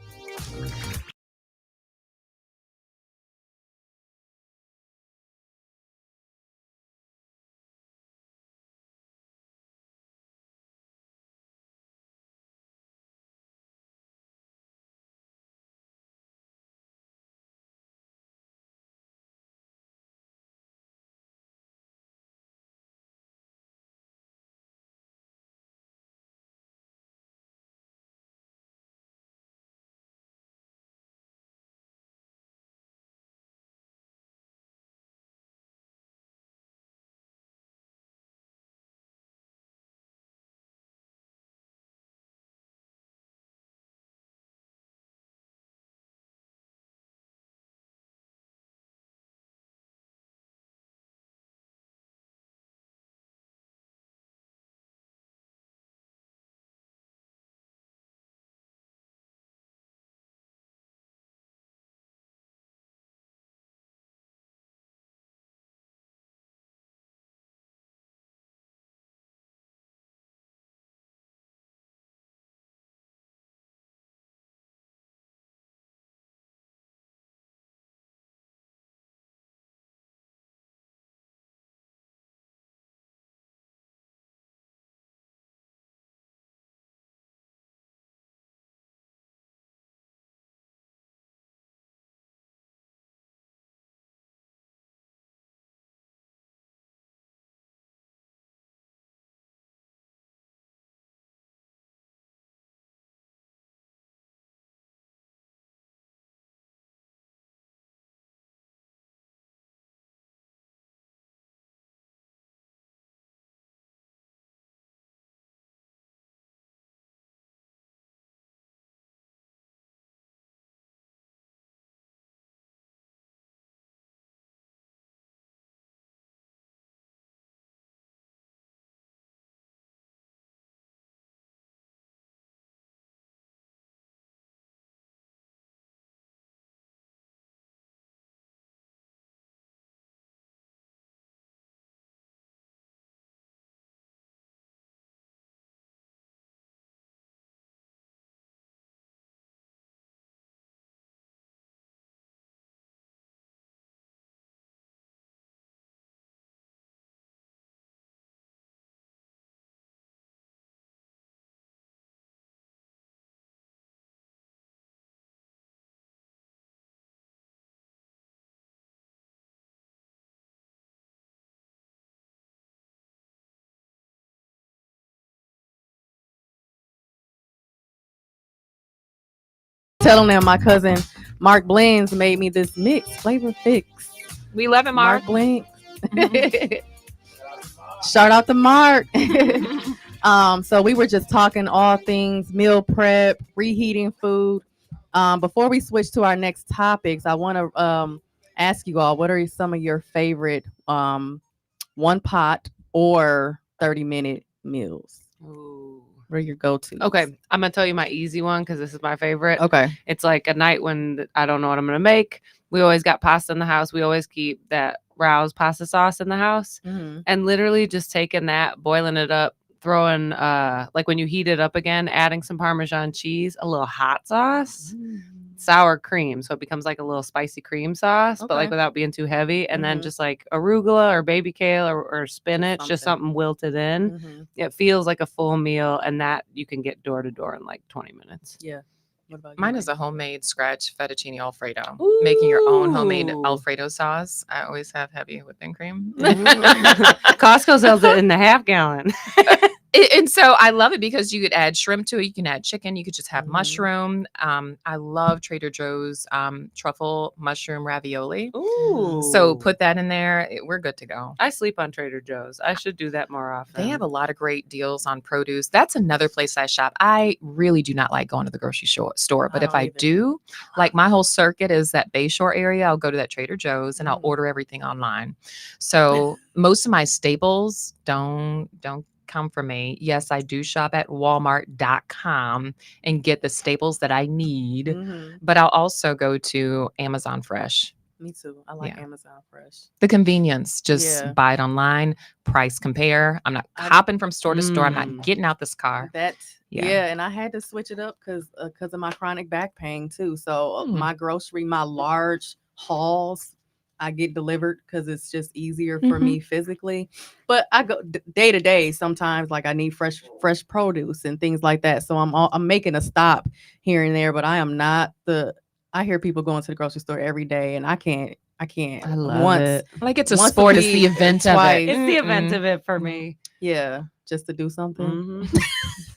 Telling them my cousin Mark Blends made me this mix, flavor fix. We love it, Mark. Blends. Shout out to Mark. So we were just talking all things meal prep, reheating food. Before we switch to our next topics, I want to ask you all, what are some of your favorite one pot or 30-minute meals? Ooh. What are your go-to? Okay, I'm gonna tell you my easy one because this is my favorite. Okay. It's like a night when I don't know what I'm gonna make. We always got pasta in the house. We always keep that Rouse pasta sauce in the house, and literally just taking that, boiling it up, throwing like when you heat it up again, adding some Parmesan cheese, a little hot sauce, sour cream, so it becomes like a little spicy cream sauce, but like Okay. without being too heavy, and then just like arugula or baby kale or spinach, just something wilted in. It feels like a full meal, and that you can get door to door in like 20 minutes. Yeah. What about you? Mine is Ray? a homemade scratch fettuccine Alfredo. Making your own homemade Ooh. Alfredo sauce. I always have heavy whipping cream. Costco sells it in the half gallon. And so I love it because you could add shrimp to it. You can add chicken. You could just have Mhm. mushroom. I love Trader Joe's truffle mushroom ravioli. Ooh. So put that in there. We're good to go. I sleep on Trader Joe's. I should do that more often. They have a lot of great deals on produce. That's another place I shop. I really do not like going to the grocery store, but I if don't I either. do, like my whole circuit is that Bayshore area, I'll go to that Trader Joe's and I'll Mm. order everything online. So most of my staples don't come from me. Yes, I do shop at walmart.com and get the staples that I need, Mhm. but I'll also go to Amazon Fresh. Me too. I like Yeah. Amazon Fresh. The convenience, just Yeah. buy it online, price compare. I'm not I- hopping from store to store. I'm Mm. not getting out this car. That Yeah. and I had to switch it up because of my chronic back pain too. So Hmm. my large hauls, I get delivered because it's just easier for me physically. But I go day to day. Sometimes like I need fresh produce and things like that. So I'm making a stop here and there. But I am not the. I hear people going to the grocery store every day, and I can't. I love once, it. Like it's a Once a sport. It's the week, event of twice. it. It's the event Mm-mm. of it for Mhm. me. Yeah, just to do something. Mhm.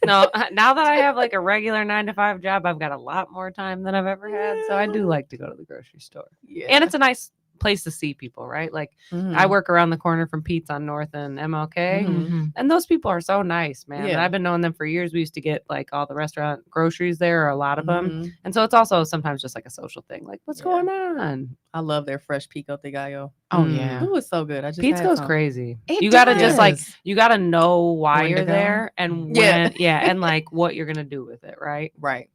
No, now that I have like a regular 9 to 5 job, I've got a lot more time than I've ever had. So I do like to go to the grocery store. Yeah, And it's a nice place to see people, right? Like I work around the corner from Pete's on North and MLK. Mhm. Mhm. And those people are so nice, man. And Yeah. I've been knowing them for years. We used to get like all the restaurant groceries there, or a lot of them. Mhm. And so it's also sometimes just like a social thing. Like, what's Yeah. going on? I love their fresh pico de gallo. Oh Mm. yeah. It was so good. I just Pete's had goes some. crazy. It You gotta just like does. you gotta know why When to you're go. there and Yeah. when and like what you're gonna do with it, right? Right.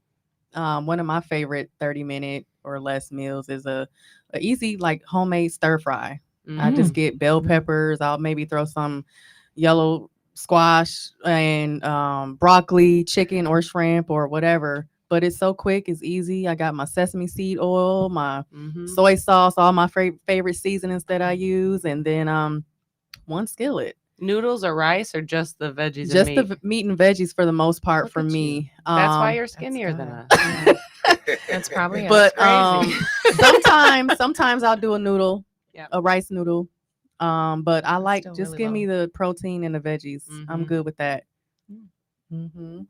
One of my favorite 30-minute or less meals is a easy like homemade stir fry. I just get bell Mhm. peppers. I'll maybe throw some yellow squash and broccoli, chicken or shrimp or whatever. But it's so quick. It's easy. I got my sesame seed oil, my Mhm. soy sauce, all my favorite seasonings that I use, and then one skillet. Noodles or rice or just the veggies Just and the meat? meat and veggies for the most part Look for at you. me. That's why Um, you're skinnier than good. us. That's probably it. but crazy. sometimes I'll do a noodle, Yep. a rice noodle. But I That's like still just really give me low. the protein and the veggies. I'm Mhm. good with that. Mm.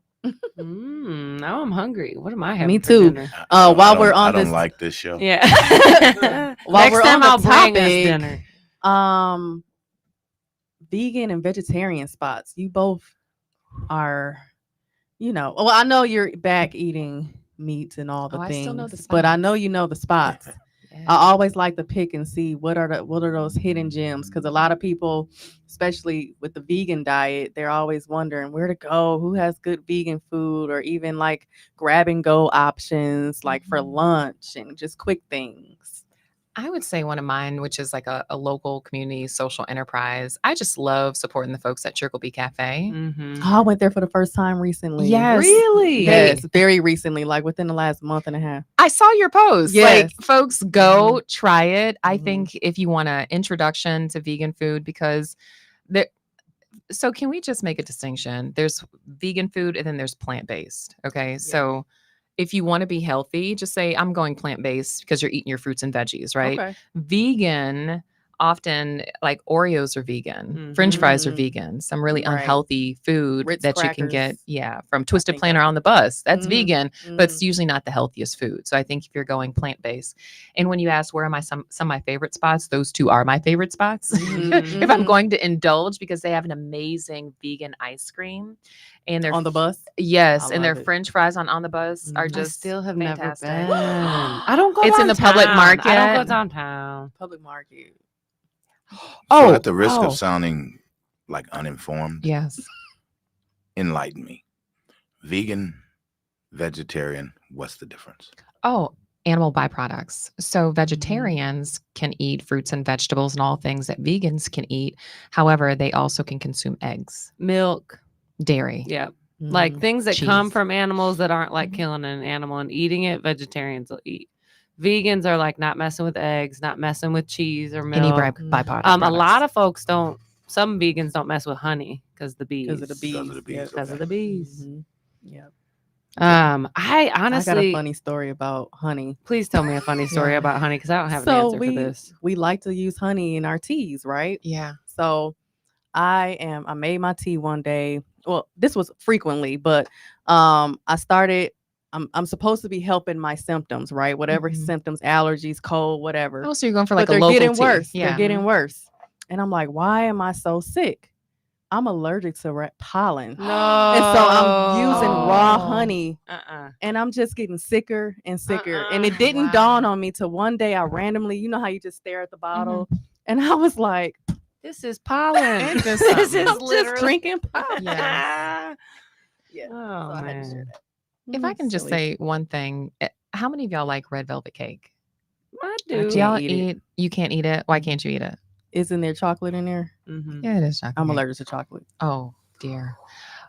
Hmm. Now I'm hungry. What am I having Me for too. dinner? While we're on I don't this, like this show. Yeah. While Next we're time on the I'll bring us topic, dinner. Vegan and vegetarian spots. You both are, well, I know you're back eating meats and all the Oh, I things, still know the but I know spots. you know the spots. Yeah. I always like to pick and see what are those hidden gems, because a lot of people, especially with the vegan diet, they're always wondering where to go, who has good vegan food, or even like grab and go options like for Mhm. lunch and just quick things. I would say one of mine, which is like a local community social enterprise. I just love supporting the folks at Trickle B Cafe. Mhm. Oh, I went there for the first time recently. Yes. Really? Yes, very recently, like within the last month and a half. I saw your post. Yes. Like, folks, go try it. I Mhm. think if you want an introduction to vegan food, because there. So can we just make a distinction? There's vegan food and then there's plant-based. Okay. So if you want to be healthy, just say, I'm going plant-based because you're eating your fruits and veggies, right? Okay. Vegan, often like Oreos are vegan, French fries are Mhm. vegan, some really Right. unhealthy food Ritz that you can get, crackers. from Twisted think Planner I've on the bus. That's Mhm. vegan, but Mhm. it's usually not the healthiest food. So I think if you're going plant-based, and when you ask where are some of my favorite spots, those two are my favorite spots. Mhm. If I'm Mhm. going to indulge, because they have an amazing vegan ice cream, and their On the bus. yes, I and their love it. French fries on the bus are Mhm. I just still have fantastic. never been. I don't go It's in the public downtown. I don't go market. downtown. Public market. So at the risk oh. of sounding like uninformed, Yes. enlighten me. Vegan, vegetarian, what's the difference? Oh, animal byproducts. So vegetarians can eat fruits and vegetables and all things that vegans can eat. However, they also can consume eggs, Milk. dairy. Yep. Like Mhm. things that come Cheese. from animals that aren't like Mhm. killing an animal and eating it, vegetarians will eat. Vegans are like not messing with eggs, not messing with cheese or Any milk. byproduct. A lot of folks don't. Some vegans don't mess with honey because the bees. Because of the bees. Because of the bees. Yep. Because of the bees. Mhm. Yep. I I got a honestly, funny story about honey. please tell me a funny story Yeah. about honey because I don't have an So answer for this. we like to use honey in our teas, right? Yeah. So I made my tea one day. Well, this was frequently, but I started I'm supposed to be helping my symptoms, right? Whatever Mhm. symptoms, allergies, cold, whatever. Oh, so you're going for like But a they're local getting tea. worse. Yeah. They're getting worse. And I'm like, why am I so sick? I'm allergic to pollen. No. And so I'm using raw Oh. honey Uh-uh. and I'm just getting sicker and sicker. And it Uh-uh. didn't Wow. dawn on me till one day I randomly, you know how you just stare at the bottle? And I was like, This is pollen. Ain't this this something? is I'm just literally drinking pollen. Yes. Yeah. Oh So I had to share man. that. If I can just Silly. say one thing, how many of y'all like red velvet cake? I I do. Do y'all eat it. You can't eat it. Why can't you eat it? Isn't there chocolate in there? Mhm. Yeah, it is chocolate. I'm cake. allergic to chocolate. Oh dear.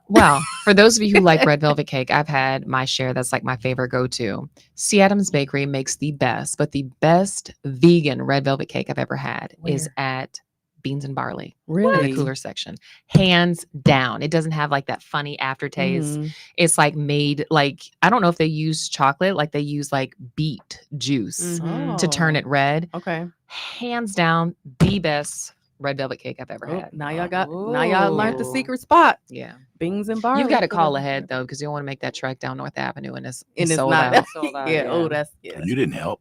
Well, for those of you who like red velvet cake, I've had my share. That's like my favorite go-to. C. Adams Bakery makes the best, but the best vegan red velvet cake I've ever had is Where? at Beans and Barley in Really? the cooler section. Hands down. It doesn't have like that funny aftertaste. Mhm. It's like made like, I don't know if they use chocolate, like they use like beet juice Mhm. to turn Oh, it red. okay. Hands down, the best red velvet cake I've ever Oh, had. now y'all learned the Ooh. secret spot. Yeah. Beans and barley. You've got to for call the- ahead though, because you don't want to make that trek down North Avenue and it's And it's sold not. out. Sold out, yeah. Oh, yeah. that's yeah. And you didn't help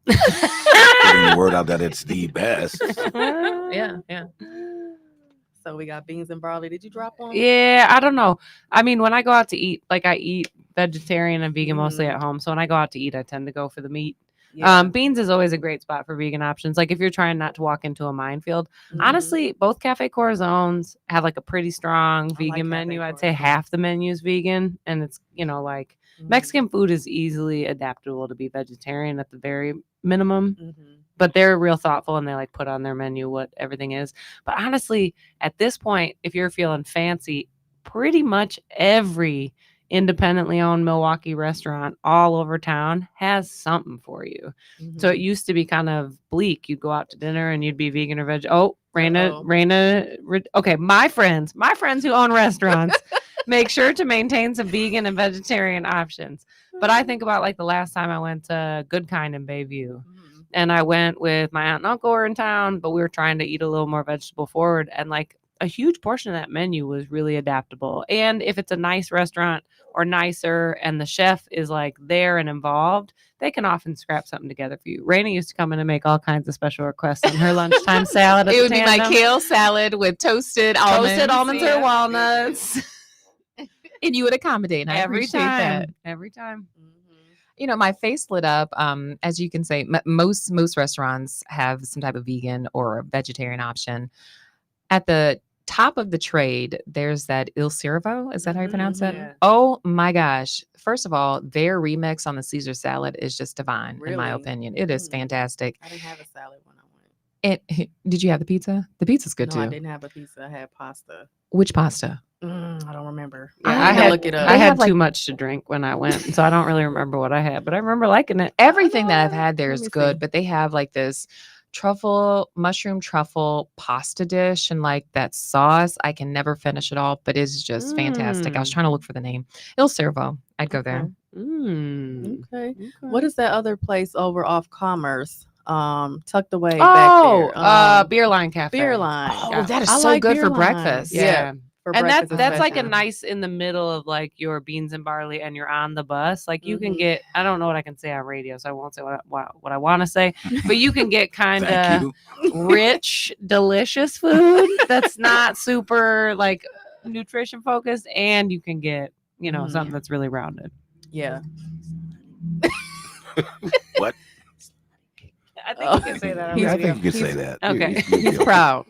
getting the word out that it's the best. Yeah, yeah. So we got beans and barley. Did you drop one? Yeah, I don't know. I mean, when I go out to eat, like I eat vegetarian and vegan mostly Mhm. at home. So when I go out to eat, I tend to go for the meat. Yeah. Beans is always a great spot for vegan options. Like if you're trying not to walk into a minefield. Mhm. Honestly, both Cafe Corazones have like a pretty strong like vegan Cafe menu. I'd say Corazon. half the menu is vegan, and it's like Mhm. Mexican food is easily adaptable to be vegetarian at the very minimum. Mhm. But they're real thoughtful and they like put on their menu what everything is. But honestly, at this point, if you're feeling fancy, pretty much every independently owned Milwaukee restaurant all over town has something for you. So it Mhm. used to be kind of bleak. You'd go out to dinner and you'd be vegan or veg. Oh, Uh-oh. Okay, my friends who own restaurants, make sure to maintain some vegan and vegetarian options. But I think about like the last time I went to Good Kind in Bayview. Mhm. And I went with my aunt and uncle were in town, but we were trying to eat a little more vegetable forward. And like a huge portion of that menu was really adaptable. And if it's a nice restaurant or nicer and the chef is like there and involved, they can often scrap something together for you. Raina used to come in and make all kinds of special requests on her lunchtime salad. At It the would be my Tandem. kale salad with toasted almonds. Toasted almonds Yeah. or walnuts. And you would accommodate. And I Every appreciate that. time. Every time. Mhm. You know, my face lit up. As you can say, most restaurants have some type of vegan or vegetarian option. At the top of the trade, there's that Il Servo. Is that how you pronounce it? Yeah. Oh my gosh! First of all, their remix on the Caesar salad is just divine, in my Really? opinion. It is Mm. fantastic. I didn't have a salad when I went. And did you have the pizza? The pizza's good No, I too. didn't have a pizza. I had pasta. Which pasta? I don't remember. Yeah, I I had- had look it up. I They had have, like- too much to drink when I went, so I don't really remember what I had, but I remember liking it. Everything that I've had there Let is me good, see. but they have like this mushroom truffle pasta dish and like that sauce. I can never finish it all, but it's just fantastic. I was Mm. trying to look for the name. Il Servo. I'd go there. Mm. Okay. What is that other place over off Commerce? Tucked away Oh, back there. Beer Line Cafe. Beer Line. Oh, Yeah. that is I so like good Beer for Line. breakfast. Yeah. For And breakfast that's like a especially. nice in the middle of like your beans and barley and you're on the bus. Like you can Mhm. get, I don't know what I can say on radio, so I won't say what I want to say, but you can get kind Thank of you. rich, delicious food that's not super like nutrition focused, and you can get, Mhm. something that's really rounded. Yeah. What? I think you can say that on Yeah, I radio. think you could say he's- that. okay. He's proud.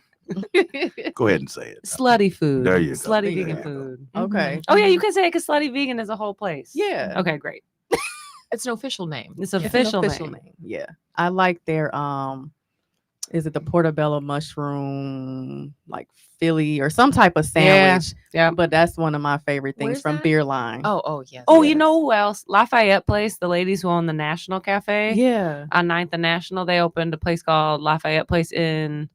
Go ahead and say it. Slutty food. There you go. Slutty There you vegan go. food. Okay. Oh yeah, you can say it because slutty vegan is a whole place. Yeah. Okay, great. It's an official name. It's It's an official, official name. Yeah. I like their is it the portobello mushroom like Philly or some type of Yeah, sandwich? yeah. But that's one of my favorite things Where's from that? Beer Line. Oh, yes. Oh, yes. you know who else? Lafayette Place, the ladies who own the National Cafe. Yeah. On 9th and National, they opened a place called Lafayette Place in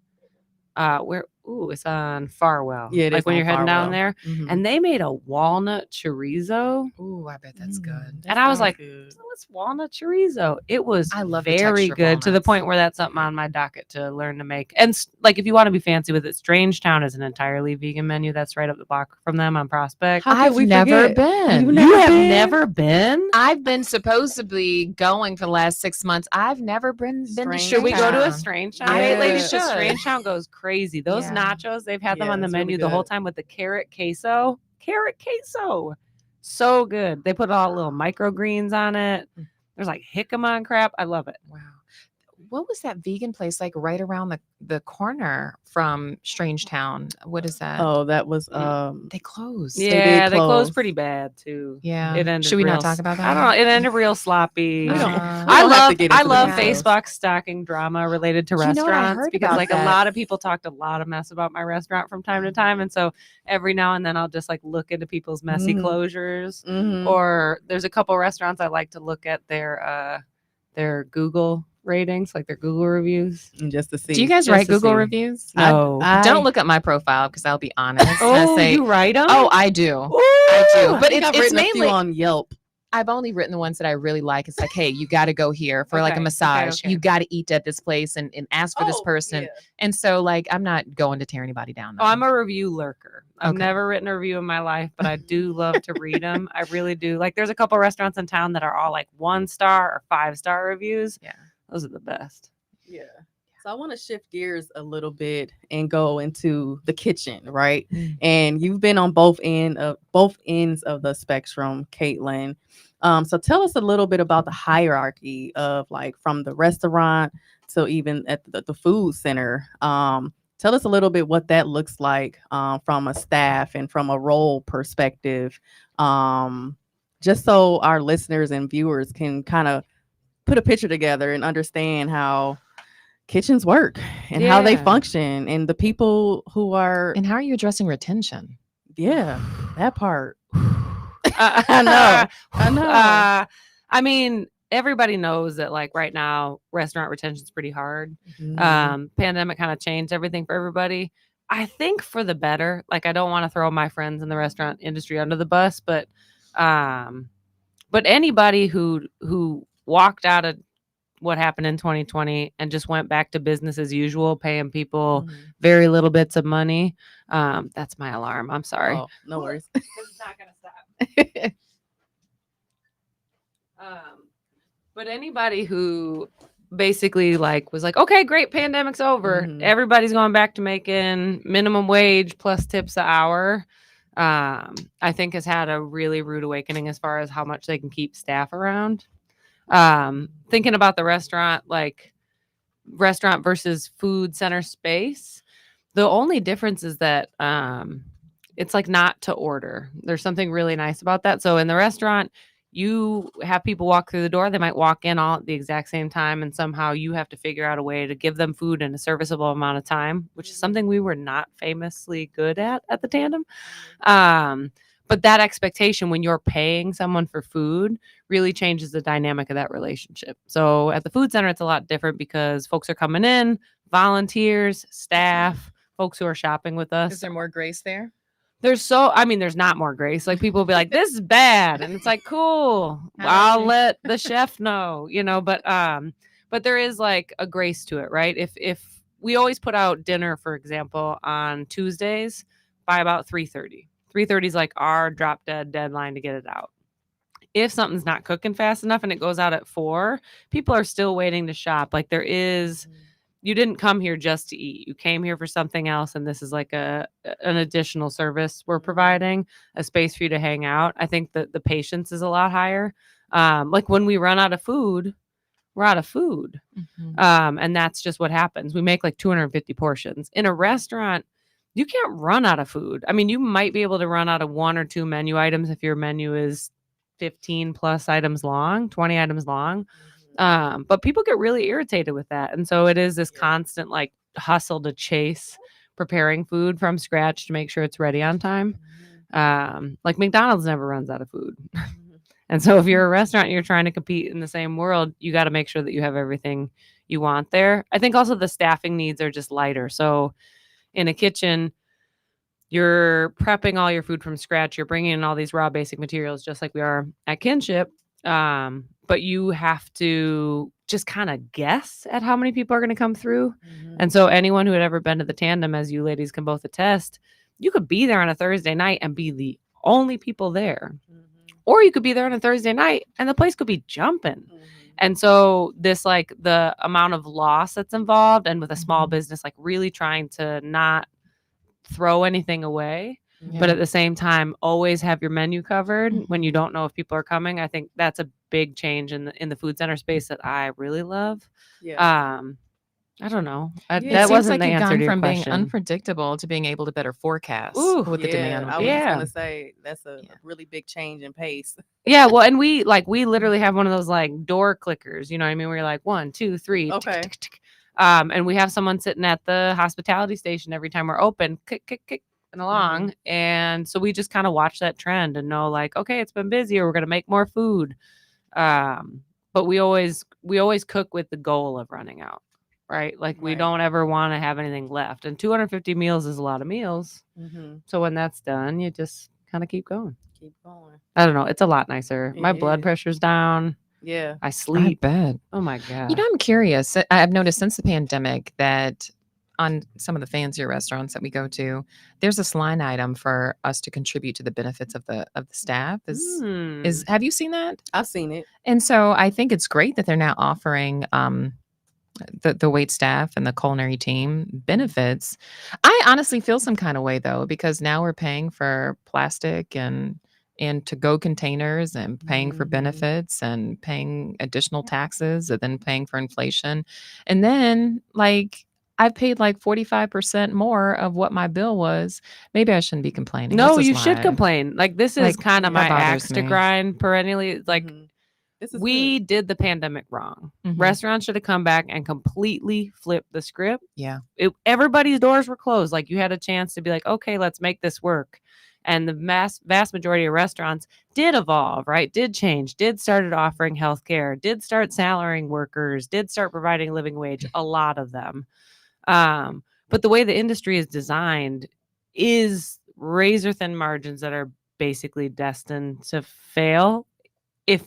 it's on Farwell. Yeah, it like is when on you're heading down Farwell. there. Mhm. And they made a walnut chorizo. Ooh, I bet that's good. That And I was sounds like, good. so it's walnut chorizo. It was I love the very texture of good to the walnuts. point where that's something on my docket to learn to make. And like if you want to be fancy with it, Strangetown is an entirely vegan menu that's right up the block from them on Prospect. How could I've we never forget? been. You You never have been? never been? I've been supposedly going for the last 6 months. I've never been to Strange Should we go to a Strangetown. Strangetown I date, think we ladies? Because should. Strangetown goes crazy. Those Yeah. nachos, they've had them Yeah, on the it's really menu the whole good. time with the carrot queso. Carrot queso. So good. They put all little microgreens on it. There's like jicama and crap. I love it. Wow. What was that vegan place like right around the corner from Strangetown? What is that? Oh, that was They closed. did Yeah, they close. closed pretty bad too. Yeah. It ended Should we real not talk about I that? don't know. It ended real sloppy. We don't- Uh, we I don't have love to get I into the love details. Facebook stalking drama related to You know what I restaurants heard because about like that? a lot of people talked a lot of mess about my restaurant from time to time, and so every now and then I'll just like look into people's messy Mhm. closures. Mhm. Or there's a couple restaurants I like to look at their Google ratings, like their Google reviews. And just to see. Do you guys just write to Google see. reviews? No. Don't look at my profile because I'll be honest. and I Oh, say, you write them? oh, I do. I do. I But think I've it's written a few mainly on Yelp. I've only written the ones that I really like. It's like, hey, you got to go here for like Okay, a okay, massage. okay. You got to eat at this place and ask for this Oh, person. yeah. And so, like, I'm not going to tear anybody down. Oh, I'm a review lurker. I've Okay. never written a review in my life, but I do love to read them. I really do. Like, there's a couple restaurants in town that are all like 1-star or 5-star reviews. Yeah. Those are the best. Yeah. So I want to shift gears a little bit and go into the kitchen, right? And you've been on both ends of the spectrum, Caitlin. So tell us a little bit about the hierarchy of like from the restaurant to even at the food center. Tell us a little bit what that looks like from a staff and from a role perspective, just so our listeners and viewers can kind of put a picture together and understand how kitchens work and how they Yeah. function and the people who are And how are you addressing retention? that part. I know. I mean, everybody knows that like right now, restaurant retention is pretty hard. Pandemic kind of changed everything for everybody. I think for the better. Like, I don't want to throw my friends in the restaurant industry under the bus, but anybody who walked out of what happened in 2020 and just went back to business as usual, paying people very little bits of money. That's my alarm. I'm sorry. Oh, no worries. It's not gonna stop. But anybody who basically like was like, okay, great, pandemic's over. Mhm. Everybody's going back to making minimum wage plus tips an hour. I think has had a really rude awakening as far as how much they can keep staff around. Thinking about the restaurant, like restaurant versus food center space, the only difference is that it's like not to order. There's something really nice about that. So in the restaurant, you have people walk through the door. They might walk in all at the exact same time, and somehow you have to figure out a way to give them food in a serviceable amount of time, which is something we were not famously good at the Tandem. But that expectation when you're paying someone for food really changes the dynamic of that relationship. So at the food center, it's a lot different because folks are coming in, volunteers, staff, folks who are shopping with us. Is there more grace there? There's not more grace. Like, people will be like, this is bad. And it's like, cool. I'll let the chef know, but there is like a grace to it, right? If we always put out dinner, for example, on Tuesdays by about 3:30. 3:30 is like our drop dead deadline to get it out. If something's not cooking fast enough and it goes out at 4, people are still waiting to shop. Like, you didn't come here just to eat. You came here for something else, and this is like an additional service we're providing, a space for you to hang out. I think that the patience is a lot higher. Like, when we run out of food, we're out of food. And that's just what happens. We make like 250 portions. In a restaurant, you can't run out of food. I mean, you might be able to run out of 1 or 2 menu items if your menu is 15 plus items long, 20 items long. But people get really irritated with that. And so it is this constant like hustle to chase preparing food from scratch to make sure it's ready on time. Like, McDonald's never runs out of food. And so if you're a restaurant and you're trying to compete in the same world, you got to make sure that you have everything you want there. I think also the staffing needs are just lighter. So in a kitchen, you're prepping all your food from scratch. You're bringing in all these raw basic materials, just like we are at Kinship. But you have to just kind of guess at how many people are going to come through. And so anyone who had ever been to the Tandem, as you ladies can both attest, you could be there on a Thursday night and be the only people there. Or you could be there on a Thursday night and the place could be jumping. And so this, like, the amount of loss that's involved, and with a small business, like really trying to not throw anything away, but at the same time always have your menu covered when you don't know if people are coming. I think that's a big change in the food center space that I really love. I don't know. It That seems wasn't like the you've answer gone to your from being question. unpredictable to being able to better forecast Ooh, what the demand would I be. was just Yeah. gonna say that's a really big change in pace. Yeah, well, and we literally have one of those like door clickers, you know what I mean? Where you're like 1, 2, 3. Okay. Tick, tick, tick. And we have someone sitting at the hospitality station every time we're open, kick and along. And so we just kind of watch that trend and know, like, okay, it's been busy, or we're gonna make more food. But we always cook with the goal of running out, right? Like we don't ever want to have anything left. And 250 meals is a lot of meals. So when that's done, you just kind of keep going. I don't know. It's a lot nicer. My blood pressure's down. Yeah. I I sleep. bet. Oh my God. You know, I'm curious. I've noticed since the pandemic that on some of the fancier restaurants that we go to, there's this line item for us to contribute to the benefits of the staff. Is have you seen that? I've seen it. And so I think it's great that they're now offering the wait staff and the culinary team benefits. I honestly feel some kind of way though, because now we're paying for plastic and to-go containers and paying for benefits and paying additional taxes and then paying for inflation. And then like I've paid like 45% more of what my bill was. Maybe I shouldn't be complaining. No, This is you should live. complain. Like this is Like, kind of that my bothers axe to me. grind perennially. Like This is we did the pandemic wrong. Restaurants should have come back and completely flipped the script. Yeah. Everybody's doors were closed. Like you had a chance to be like, okay, let's make this work. And the vast majority of restaurants did evolve, right? Did change, did started offering healthcare, did start salarying workers, did start providing living wage, a lot of them. But the way the industry is designed is razor thin margins that are basically destined to fail if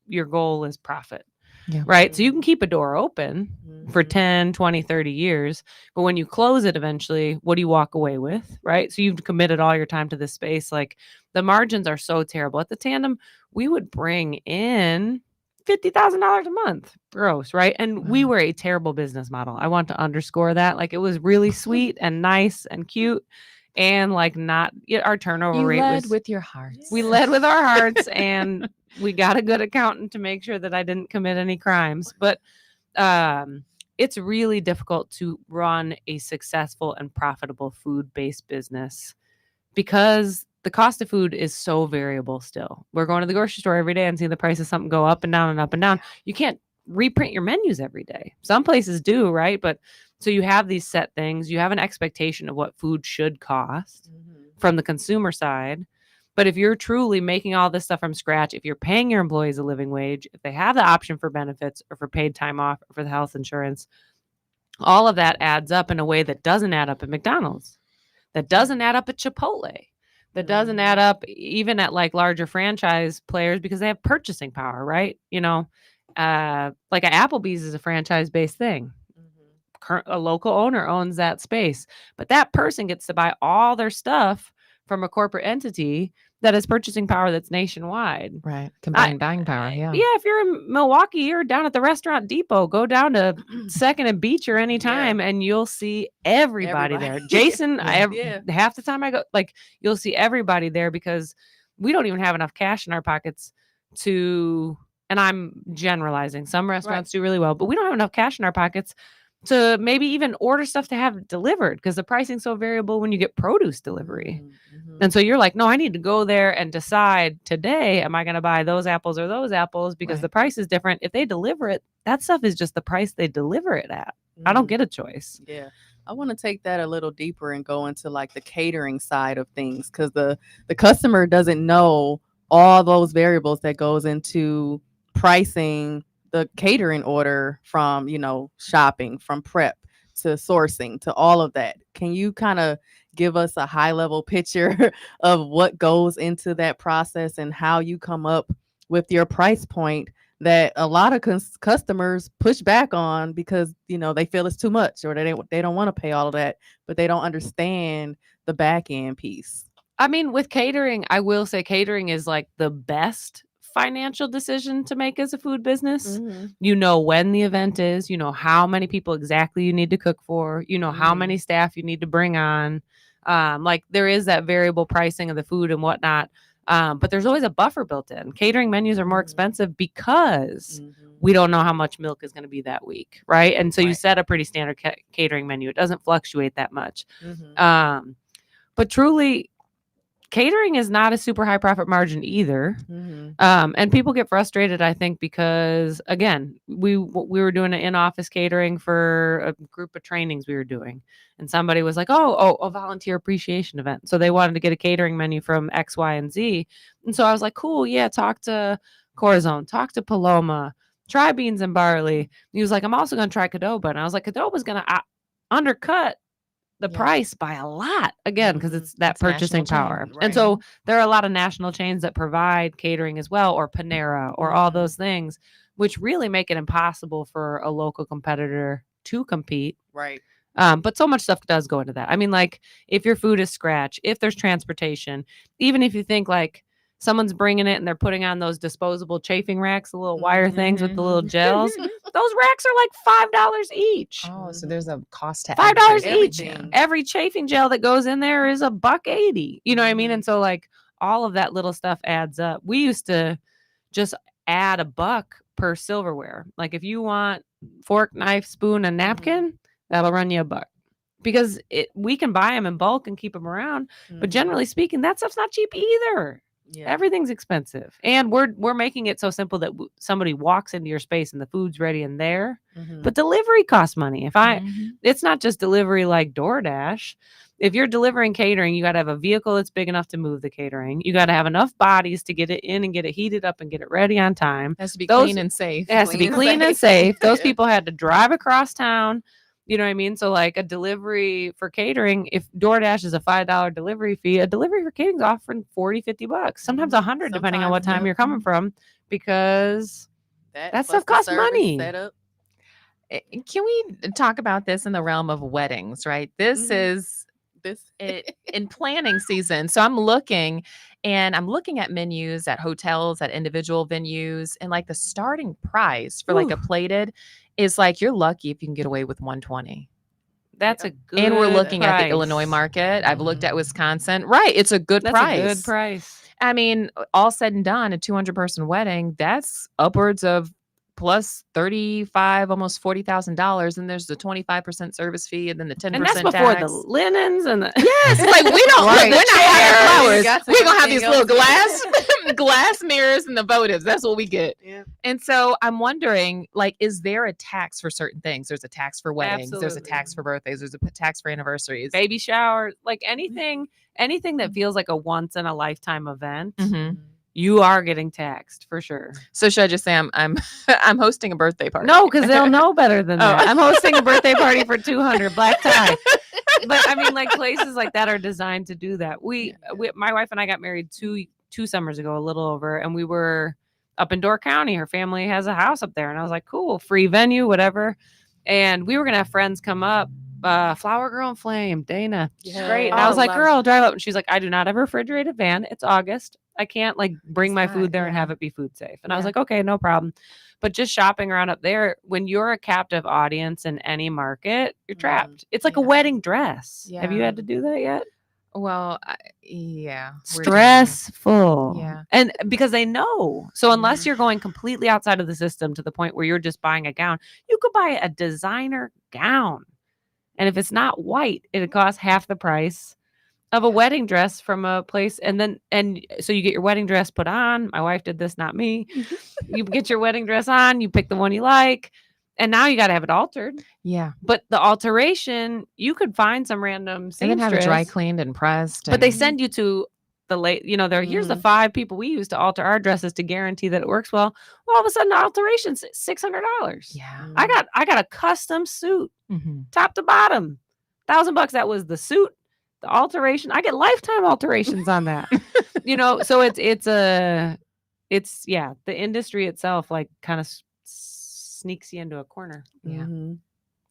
your goal is profit. Yeah. Right. So you can keep a door open for 10, 20, 30 years. But when you close it eventually, what do you walk away with? Right. So you've committed all your time to this space. Like the margins are so terrible. At the Tandem, we would bring in $50,000 a month gross. Right. And we were a terrible business model. I want to underscore that. Like it was really sweet and nice and cute. And like not our turnover You rate led was with your hearts. we led with our hearts, and we got a good accountant to make sure that I didn't commit any crimes. But it's really difficult to run a successful and profitable food-based business because the cost of food is so variable still. We're going to the grocery store every day and seeing the price of something go up and down and up and down. You can't reprint your menus every day. Some places do, right? But so you have these set things. You have an expectation of what food should cost from the consumer side. But if you're truly making all this stuff from scratch, if you're paying your employees a living wage, if they have the option for benefits or for paid time off or for the health insurance, all of that adds up in a way that doesn't add up at McDonald's, that doesn't add up at Chipotle, that doesn't add up even at like larger franchise players because they have purchasing power, right? You know, like Applebee's is a franchise-based thing. A local owner owns that space, but that person gets to buy all their stuff from a corporate entity that has purchasing power that's nationwide. Right. Combined buying power. Yeah. Yeah. If you're in Milwaukee, you're down at the Restaurant Depot, go down to Second and Beecher anytime and you'll see everybody there. Jason, half the time I go, like you'll see everybody there because we don't even have enough cash in our pockets to, and I'm generalizing, some restaurants do really well, but we don't have enough cash in our pockets to maybe even order stuff to have delivered because the pricing's so variable when you get produce delivery. And so you're like, no, I need to go there and decide today, am I going to buy those apples or those apples because the price is different. If they deliver it, that stuff is just the price they deliver it at. I don't get a choice. Yeah. I want to take that a little deeper and go into like the catering side of things because the customer doesn't know all those variables that goes into pricing the catering order from, you know, shopping, from prep to sourcing to all of that. Can you kind of give us a high level picture of what goes into that process and how you come up with your price point that a lot of customers push back on because they feel it's too much or they don't want to pay all of that, but they don't understand the back end piece? I mean, with catering, I will say catering is like the best financial decision to make as a food business. You know when the event is, you know how many people exactly you need to cook for, you know how many staff you need to bring on. Like there is that variable pricing of the food and whatnot. But there's always a buffer built in. Catering menus are more expensive because we don't know how much milk is going to be that week, right? And so you set a pretty standard catering menu. It doesn't fluctuate that much. But truly, catering is not a super high profit margin either. And people get frustrated, I think, because again, we were doing an in-office catering for a group of trainings we were doing. And somebody was like, oh, a volunteer appreciation event. So they wanted to get a catering menu from X, Y, and Z. And so I was like, cool, yeah, talk to Corazon, talk to Paloma, try beans and barley. And he was like, I'm also going to try Cadoba. And I was like, Cadoba's going to undercut the price by a lot, again, because it's that purchasing power. Right. And so there are a lot of national chains that provide catering as well, or Panera, or all those things, which really make it impossible for a local competitor to compete. Right. But so much stuff does go into that. I mean, like if your food is scratch, if there's transportation, even if you think like someone's bringing it and they're putting on those disposable chafing racks, the little wire things with the little gels, those racks are like $5 each. Oh, so there's a cost to $5 each. Everything. Every chafing gel that goes in there is $1.80. You know what I mean? And so like all of that little stuff adds up. We used to just add $1 per silverware. Like if you want fork, knife, spoon, and napkin, that'll run you $1. Because we can buy them in bulk and keep them around. But generally speaking, that stuff's not cheap either. Yeah. Everything's expensive. And we're making it so simple that somebody walks into your space and the food's ready and there. But delivery costs money. It's not just delivery like DoorDash. If you're delivering catering, you got to have a vehicle that's big enough to move the catering. You got to have enough bodies to get it in and get it heated up and get it ready on time. It has to be clean and safe. It has to be clean and safe. Those people had to drive across town. You know what I mean? So like a delivery for catering, if DoorDash is a $5 delivery fee, a delivery for catering is offering $40-$50, sometimes $100, depending on what time you're coming from, because that stuff costs money. Can we talk about this in the realm of weddings, right? This is in planning season. So I'm looking at menus at hotels, at individual venues, and like the starting price for like a plated is like, you're lucky if you can get away with $120. That's a good And we're looking price. at the Illinois market. I've looked at Wisconsin. Right. It's a good price. That's a good price. I mean, all said and done, a 200-person wedding, that's upwards of plus $35,000, almost $40,000. And there's the 25% service fee and then the 10% and that's before tax. the linens and the yes, it's like we don't we're not having flowers. We're gonna have these little glass mirrors and the votives. That's what we get. Yeah. And so I'm wondering, like, is there a tax for certain things? There's a tax for weddings. Absolutely. There's a tax for birthdays. There's a tax for anniversaries, baby showers, like anything that feels like a once in a lifetime event. You are getting taxed for sure. So should I just say I'm hosting a birthday party? No, because they'll know better than that. I'm hosting a birthday party for 200, black tie. But I mean, like places like that are designed to do that. My wife and I got married two summers ago, a little over, and we were up in Door County. Her family has a house up there, and I was like, cool, free venue, whatever. And we were gonna have friends come up. Flower Girl and Flame, Dana. Yeah. Great. And I was like, girl, drive up. And she's like, I do not have a refrigerated van. It's August. I can't like bring my food there and have it be food safe. And I was like, okay, no problem. But just shopping around up there, when you're a captive audience in any market, you're trapped. It's like a wedding dress. Yeah. Have you had to do that yet? Well, yeah. Stressful. Yeah. And because they know. So unless you're going completely outside of the system to the point where you're just buying a gown, you could buy a designer gown. And if it's not white, it costs half the price of a wedding dress from a place. And so you get your wedding dress put on. My wife did this, not me. You get your wedding dress on, you pick the one you like, and now you got to have it altered. Yeah. But the alteration, you could find some random seamstress. They can have it dry cleaned and pressed. But they send you to the late, here's the 5 people we use to alter our dresses to guarantee that it works well. Well, all of a sudden the alteration's $600. Yeah. I got a custom suit Mhm. top to bottom. $1,000. That was the suit, the alteration. I get lifetime alterations on that. So it's the industry itself like kind of sneaks you into a corner. Yeah. Mhm.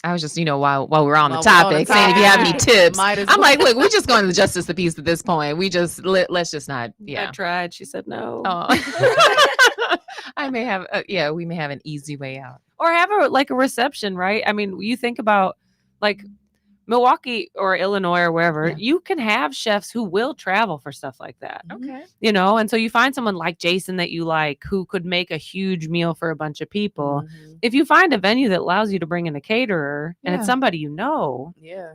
I was just, while we're on the While we're on the topic, saying if you have any topic, tips, might as I'm well. like, look, we're just going to the justice of the peace at this point. We just let's just not, I yeah. tried. She said no. Oh. I may have, we may have an easy way out. Or have a reception, right? I mean, you think about like Milwaukee or Illinois or wherever, Yeah. you can have chefs who will travel for stuff like that. Okay. And so you find someone like Jason that you like who could make a huge meal for a bunch of people. Mhm. If you find a venue that allows you to bring in a caterer and Yeah. it's somebody you know, Yeah.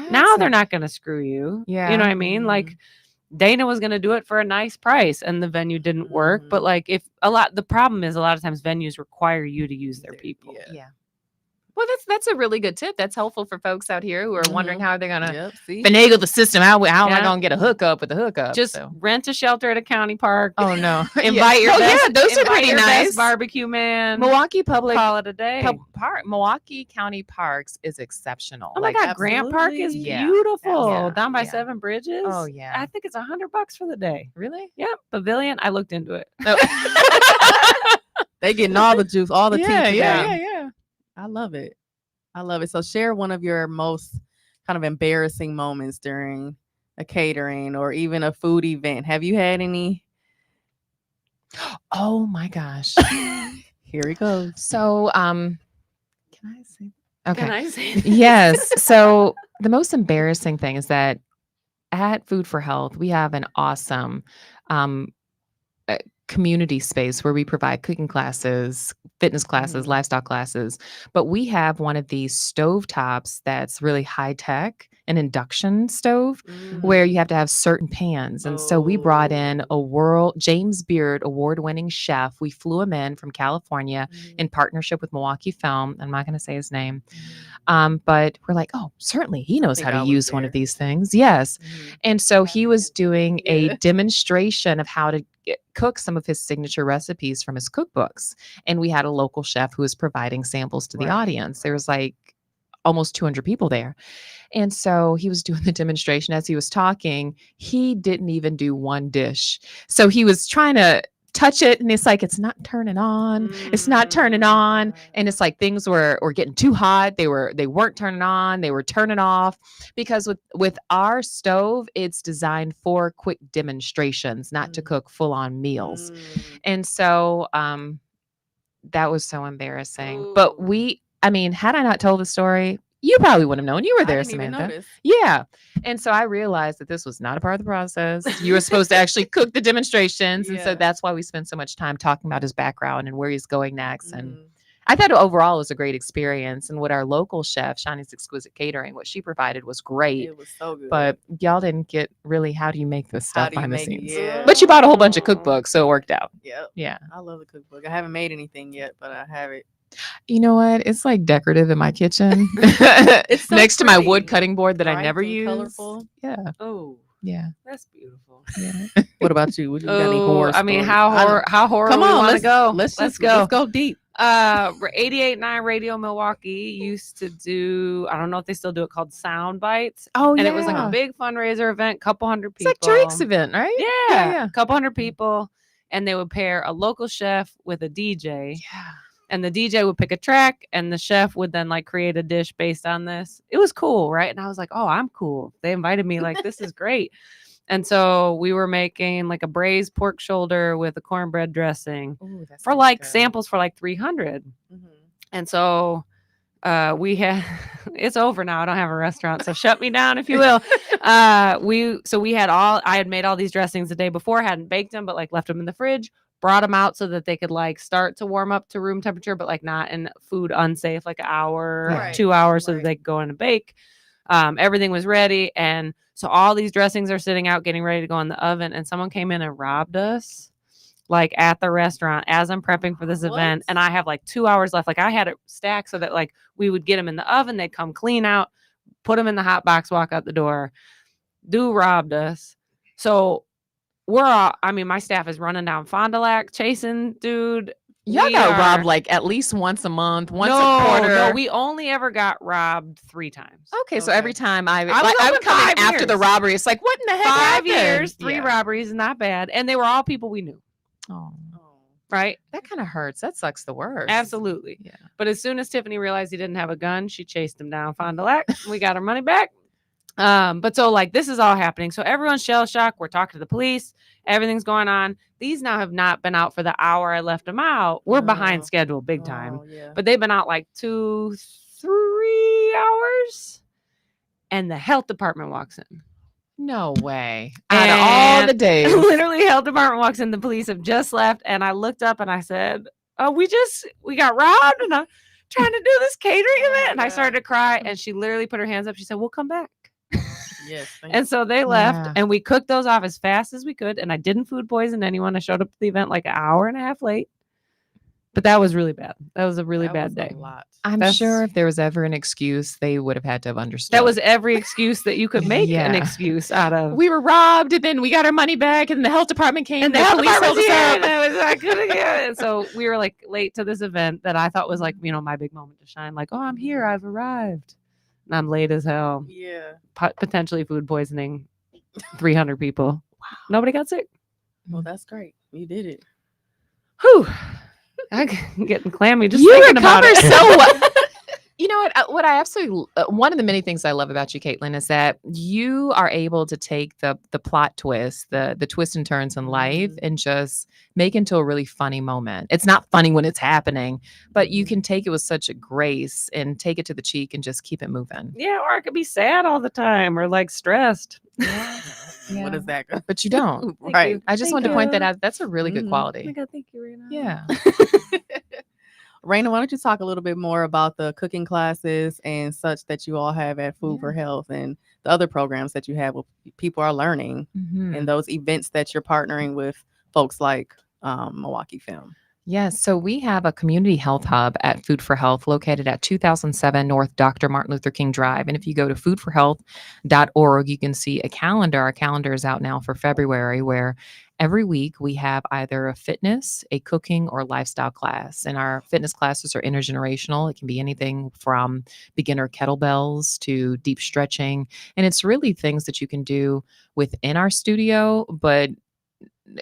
now they're not going to screw you. Yeah. You know what I mean? Mhm. Like Dana was going to do it for a nice price and the venue didn't work. Mhm. But like the problem is a lot of times venues require you to use their people. Yeah. Yeah. Well, that's a really good tip. That's helpful for folks out here who are wondering Mhm. how they're gonna Yep. See. finagle the system. How am I Yeah. gonna get a hookup with the hookup? Just So. rent a shelter at a county park. Oh no! Invite your Oh, best. yeah, those are invite pretty your best nice. barbecue man. Milwaukee Public Call it a day. Milwaukee County Parks is exceptional. Oh my God, Grant Park is absolutely. Yeah. beautiful. Yeah. Down by Yeah. 7 Bridges. Oh, yeah. I think it's $100 for the day. Really? Yep. Pavilion. I looked into it. They getting all the juice, all the tea today. yeah. I love it. I love it. So share one of your most kind of embarrassing moments during a catering or even a food event. Have you had any? Oh my gosh. Here he goes. So, can I say? Okay. Can I say Yes. So the most embarrassing thing is that at Food for Health, we have an awesome community space where we provide cooking classes, fitness classes, Mhm. livestock classes. But we have one of these stove tops that's really high tech, an induction stove where you have to have certain pans. And so we brought in a James Beard award-winning chef. We flew him in from California in partnership with Milwaukee Film. I'm not going to say his name. But we're like, oh, certainly he knows think how I to was use one there. of these things. Yes. And so he was doing a Yeah. demonstration of how to cook some of his signature recipes from his cookbooks. And we had a local chef who was providing samples to the Right, audience. There was like almost 200 people there. And so he was doing the demonstration. As he was talking, he didn't even do one dish. So he was trying to touch it and it's like, it's not turning on. It's not turning on. And it's like things were getting too hot. They weren't turning on. They were turning off because with our stove, it's designed for quick demonstrations, not to cook full on meals. And so, that was so embarrassing. But had I not told the story, you probably wouldn't have known. You were there, I didn't even Samantha. notice. Yeah. And so I realized that this was not a part of the process. You were supposed to actually cook the demonstrations. And so Yeah. that's why we spent so much time talking about his background and where he's going next. And Mhm. I thought overall it was a great experience. And what our local chef, Shani's Exquisite Catering, what she provided was great. It was so good. But y'all didn't get really how do you make this How stuff do you behind the make it? scenes. Yeah. But you bought a whole bunch of cookbooks, so it worked out. Yep. Yeah. I love the cookbook. I haven't made anything yet, but I have it. You know what? It's like decorative in my kitchen. It's so next to my wood pretty. cutting board that I Bright never and use. colorful. Yeah. Oh, Yeah. that's beautiful. Yeah. What about you? What you got any horror I mean, stories? how horror Come we on, want to let's go? Let's go. Let's go deep. 88.9 Radio Milwaukee used to do, I don't know if they still do it, called Sound Bites. Oh, And yeah. it was like a big fundraiser event, couple hundred It's people. like Drake's event, right? Yeah, Yeah. a couple hundred people. And they would pair a local chef with a DJ. Yeah. And the DJ would pick a track and the chef would then like create a dish based on this. It was cool, right? And I was like, oh, I'm cool. They invited me, like, this is great. And so we were making like a braised pork shoulder with a cornbread dressing Ooh, that for sounds like good. samples for like 300. Mhm. And so we had it's over now. I don't have a restaurant, so shut me down if you will. I had made all these dressings the day before, hadn't baked them, but like left them in the fridge, brought them out so that they could like start to warm up to room temperature, but like not in food unsafe, like an hour, Right, 2 hours, so that right. they could go in and bake. Everything was ready, and so all these dressings are sitting out, getting ready to go in the oven, and someone came in and robbed us. Like at the restaurant as I'm prepping for this event, and I have like 2 hours left. Like I had it stacked so that like we would get them in the oven, they'd come clean out, put them in the hot box, walk out the door. Dude robbed us. So we're all, I mean, my staff is running down Fond du Lac, chasing dude. Y'all We got are- robbed like at least once a month, once a no, quarter. No, we only ever got robbed 3 times. Okay, so every time I was would open come in 5 after the years. robbery, it's like, what in the heck 5 happened? years, 3 Yeah. robberies, not bad. And they were all people we knew, Oh, right? that kind of hurts. That sucks the worst. Absolutely. Yeah. But as soon as Tiffany realized he didn't have a gun, she chased him down Fond du Lac. We got our money back. But so like this is all happening. So everyone's shell shocked. We're talking to the police. Everything's going on. These now have not been out for the hour I left them out. We're behind Oh. schedule big time. Yeah. But they've been out like 2-3 hours. And the health department walks in. No way. Out of all And the days. literally health department walks in. The police have just left. And I looked up and I said, oh, we got robbed. And I'm trying to do this catering event. And I started to cry. And she literally put her hands up. She said, we'll come back. Yes. And so they left Yeah. and we cooked those off as fast as we could. And I didn't food poison anyone. I showed up to the event like an hour and a half late. But that was really bad. That was a really bad day. I'm That's- sure if there was ever an excuse, they would have had to have understood. That was every excuse that you could make an Yeah. excuse out of. We were robbed, and then we got our money back, and the health department came, And the the health police department held was us here, up. and I couldn't get it. So we were like late to this event that I thought was like, my big moment to shine. Like, oh, I'm here. I've arrived. And I'm late as hell. Yeah. Potentially food poisoning 300 people. Wow. Nobody got sick. Well, that's great. You did it. Whew. I'm getting clammy just You thinking about recover it. so well. You know what? What I absolutely one of the many things I love about you, Caitlin, is that you are able to take the plot twist, the twists and turns in life, and just make into a really funny moment. It's not funny when it's happening, but you can take it with such a grace and take it to the cheek and just keep it moving. Yeah, or I could be sad all the time or like stressed. What is that? But you don't. Thank Right. you. I just Thank wanted to point that you. out. That's a really good Mhm. Oh quality. my God, thank you, Rena. Yeah. Raina, why don't you talk a little bit more about the cooking classes and such that you all have at Food for Health and the other programs that you have where people are learning Mhm. and those events that you're partnering with folks like Milwaukee Film. Yes, so we have a community health hub at Food for Health located at 2007 North Dr. Martin Luther King Drive. And if you go to foodforhealth.org, you can see a calendar. Our calendar is out now for February, where every week we have either a fitness, a cooking, or lifestyle class. And our fitness classes are intergenerational. It can be anything from beginner kettlebells to deep stretching. And it's really things that you can do within our studio, but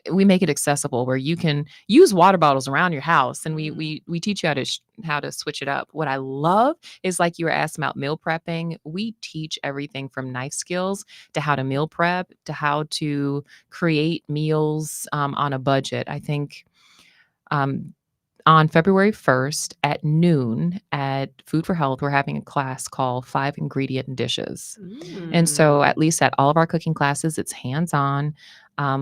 we make it accessible where you can use water bottles around your house, and we teach you how to switch it up. What I love is, like you were asked about meal prepping, we teach everything from knife skills to how to meal prep to how to create meals on a budget. I think on February 1st at noon at Food for Health, we're having a class called 5 Ingredient Dishes. And so at least at all of our cooking classes, it's hands-on.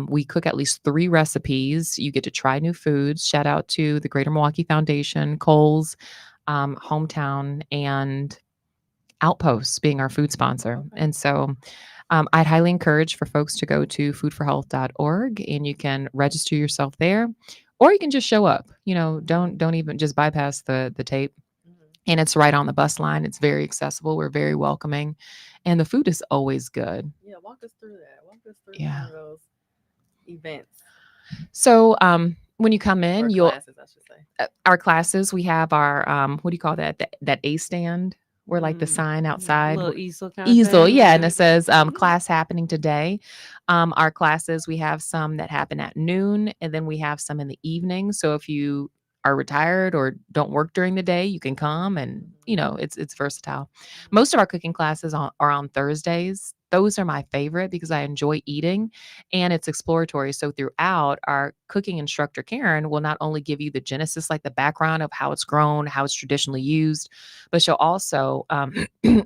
We cook at least 3 recipes. You get to try new foods. Shout out to the Greater Milwaukee Foundation, Kohl's, Hometown, and Outposts being our food sponsor. And so I'd highly encourage for folks to go to foodforhealth.org, and you can register yourself there, or you can just show up. Don't even just bypass the tape. And it's right on the bus line. It's very accessible. We're very welcoming, and the food is always good. Yeah, walk us through that. Walk us through Yeah. one of those events. So when you come in, Or you'll classes, I should say. our classes. We have our what do you call that? That A stand where like the sign outside. little easel kind of Easel, thing. yeah, and it says class happening today. Our classes, we have some that happen at noon, and then we have some in the evening. So if you are retired or don't work during the day, you can come, and it's versatile. Most of our cooking classes are on Thursdays. Those are my favorite because I enjoy eating, and it's exploratory. So throughout, our cooking instructor, Karen, will not only give you the genesis, like the background of how it's grown, how it's traditionally used, but she'll also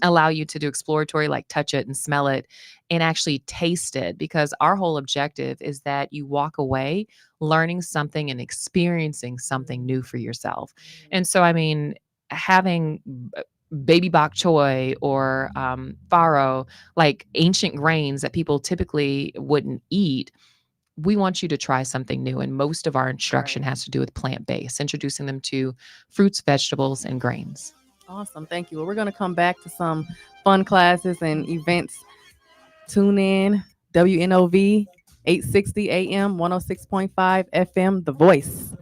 allow you to do exploratory, like touch it and smell it and actually taste it, because our whole objective is that you walk away learning something and experiencing something new for yourself. And so, I mean, having baby bok choy or farro, like ancient grains that people typically wouldn't eat, we want you to try something new. And most of our instruction has to do with plant-based, introducing them to fruits, vegetables, and grains. Awesome. Thank you. Well, we're going to come back to some fun classes and events. Tune in. WNOV 860 AM, 106.5 FM, The Voice.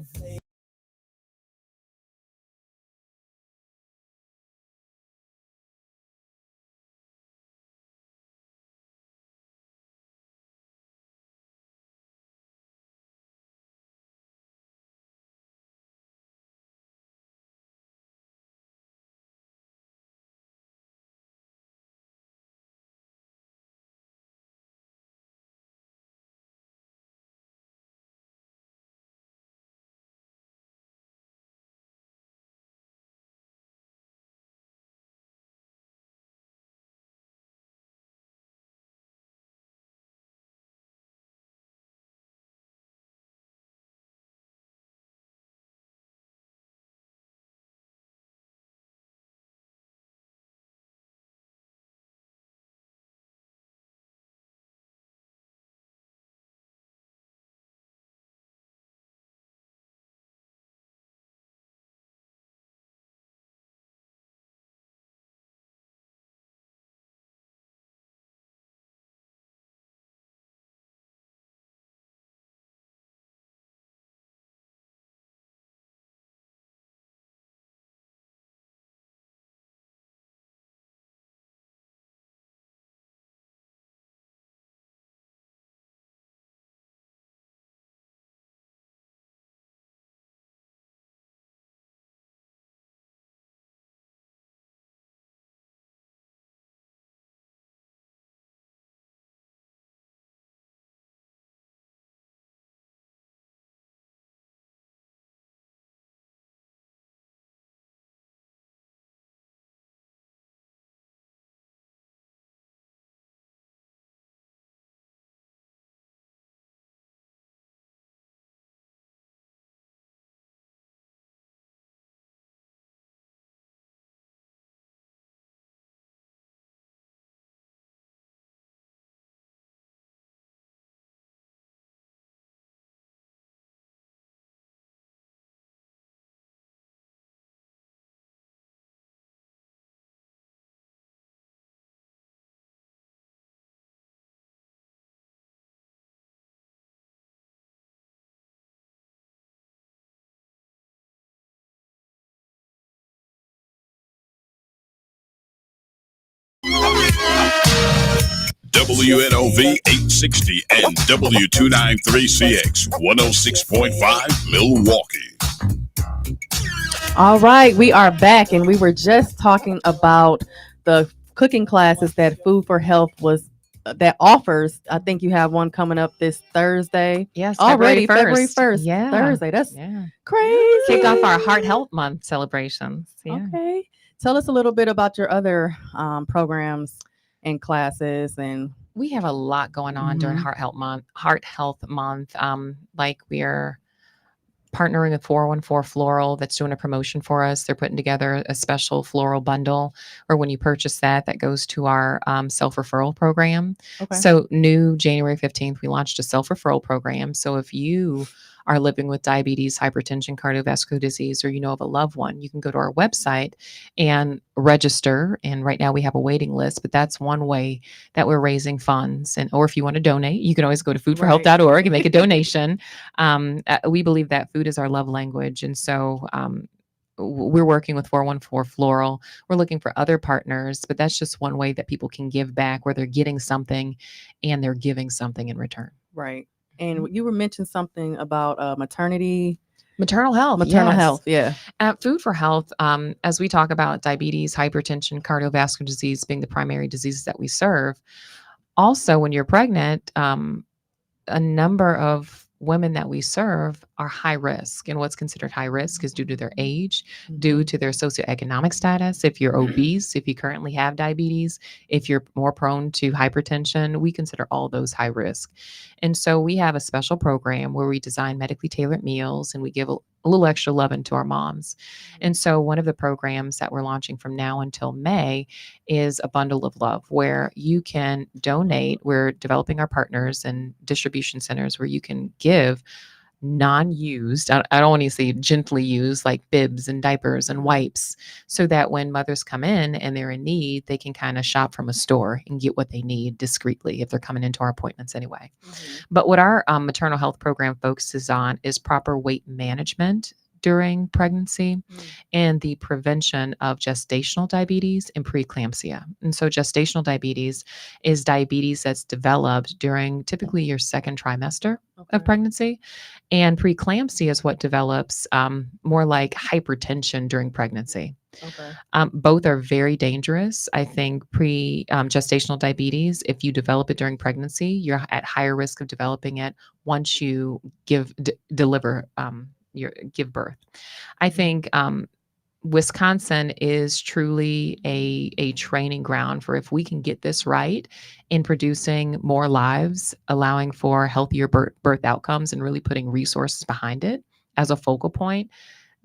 WNOV 860 and W293CX 106.5 Milwaukee. All right, we are back, and we were just talking about the cooking classes that Food for Health was that offers. I think you have one coming up this Thursday. Yes, Already February February 1st. Yeah. Thursday. That's Yeah. crazy. Kick off our Heart Health Month celebrations. Yeah. Okay. Tell us a little bit about your other programs and classes and We have a lot going on during Mhm. Heart Health Month. Like we're partnering with 414 Floral that's doing a promotion for us. They're putting together a special floral bundle, or when you purchase that, that goes to our self-referral program. okay. So new January 15th, we launched a self-referral program. So if you are living with diabetes, hypertension, cardiovascular disease, or you know of a loved one, you can go to our website and register. And right now we have a waiting list, but that's one way that we're raising funds. And or if you want to donate, you can always go to foodforhealth.org and make a donation. We believe that food is our love language. And so we're working with 414 Floral. We're looking for other partners, but that's just one way that people can give back where they're getting something and they're giving something in return. Right. And you were mentioning something about maternity, Maternal health. maternal yes. health. Yeah. At Food for Health, as we talk about diabetes, hypertension, cardiovascular disease being the primary diseases that we serve, also when you're pregnant, a number of women that we serve are high risk. And what's considered high risk is due to their age, due to their socioeconomic status. If you're obese, if you currently have diabetes, if you're more prone to hypertension, we consider all those high risk. And so we have a special program where we design medically tailored meals and we give a little extra loving to our moms. And so one of the programs that we're launching from now until May is a bundle of love where you can donate. We're developing our partners and distribution centers where you can give non-used, I don't want to say gently used, like bibs and diapers and wipes, so that when mothers come in and they're in need, they can kind of shop from a store and get what they need discreetly if they're coming into our appointments anyway. But what our maternal health program focuses on is proper weight management during pregnancy and the prevention of gestational diabetes and preeclampsia. And so gestational diabetes is diabetes that's developed during typically your second trimester of pregnancy. And preeclampsia is what develops more like hypertension during pregnancy. Okay. Both are very dangerous. I think gestational diabetes, if you develop it during pregnancy, you're at higher risk of developing it once you give birth. I think Wisconsin is truly a training ground for if we can get this right in producing more lives, allowing for healthier birth outcomes, and really putting resources behind it as a focal point.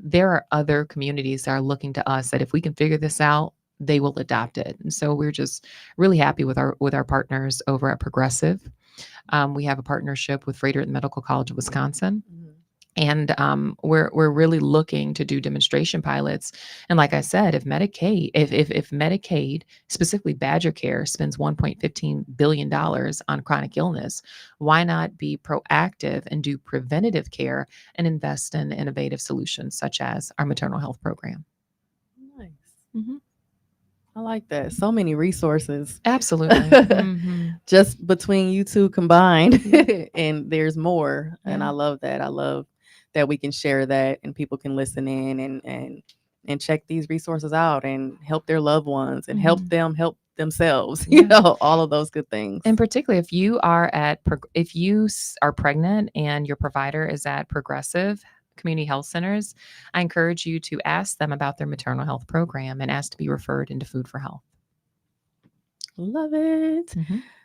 There are other communities that are looking to us that if we can figure this out, they will adopt it. And so we're just really happy with our partners over at Progressive. We have a partnership with Freighter at the Medical College of Wisconsin. And we're really looking to do demonstration pilots. And like I said, if Medicaid, specifically Badger Care, spends $1.15 billion on chronic illness, why not be proactive and do preventative care and invest in innovative solutions such as our maternal health program? Nice. I like that. So many resources. Absolutely. Just between you two combined. And there's more. And I love that. I love that we can share that and people can listen in and check these resources out and help their loved ones and help them help themselves. You know, all of those good things. And particularly if you are pregnant and your provider is at Progressive Community Health Centers, I encourage you to ask them about their maternal health program and ask to be referred into Food for Health. Love it.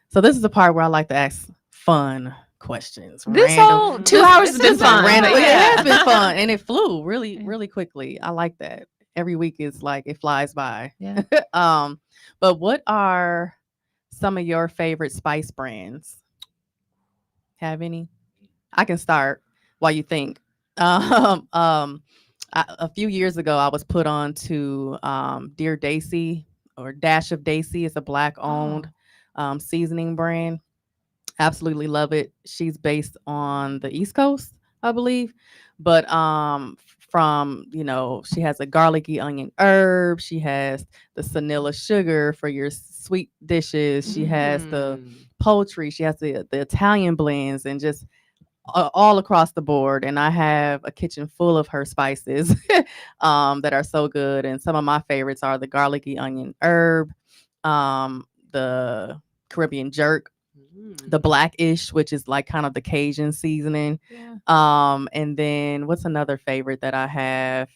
So this is the part where I like to ask fun questions. This whole 2 hours has been fun. It has been fun, and it flew really quickly. I like that. Every week is like it flies by. Yeah. But what are some of your favorite spice brands? Have any? I can start while you think. A few years ago, I was put on to Dear Daisy or Dash of Daisy. It's a Black-owned seasoning brand. Absolutely love it. She's based on the East Coast, I believe. But from, she has a garlicky onion herb. She has the vanilla sugar for your sweet dishes. She has the poultry. She has the Italian blends, and just all across the board. And I have a kitchen full of her spices that are so good. And some of my favorites are the garlicky onion herb, the Caribbean jerk, the blackish, which is like kind of the Cajun seasoning. Yeah. And then what's another favorite that I have?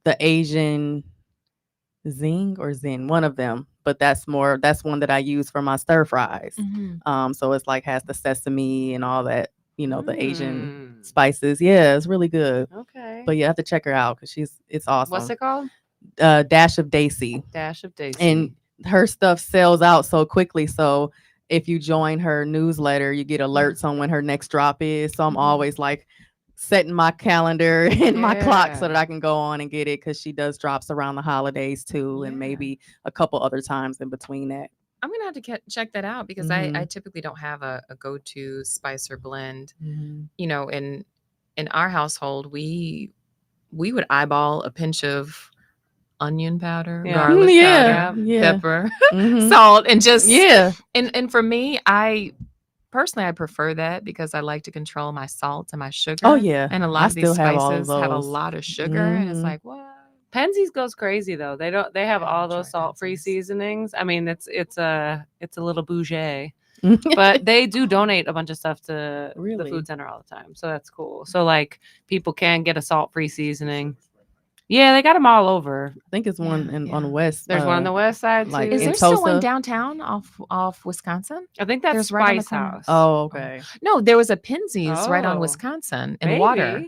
The Asian zing or zin, one of them. But that's one that I use for my stir fries. So it's like has the sesame and all that, the Asian spices. Yeah, it's really good. Okay. But you have to check her out because it's awesome. What's it called? Dash of Daisy. Dash of Daisy. And her stuff sells out so quickly. So if you join her newsletter, you get alerts on when her next drop is. So I'm always like setting my calendar and my clock so that I can go on and get it, because she does drops around the holidays too, and maybe a couple other times in between that. I'm gonna have to check that out, because I typically don't have a go-to spice or blend. In our household, we would eyeball a pinch of onion powder, garlic powder, pepper, salt, and just And for me, I prefer that, because I like to control my salt and my sugar. Oh yeah, and a lot of these spices have a lot of sugar, and it's like, what? Penzies goes crazy though. They have all those salt-free seasonings. I mean, it's a little bougie, but they do donate a bunch of stuff to the food center all the time. So that's cool. So like people can get a salt-free seasoning. Yeah, they got them all over. I think it's one on the west. There's one on the west side too. Is there still one downtown off Wisconsin? I think that's Spice House. Oh, okay. No, there was a Penzies right on Wisconsin and Water.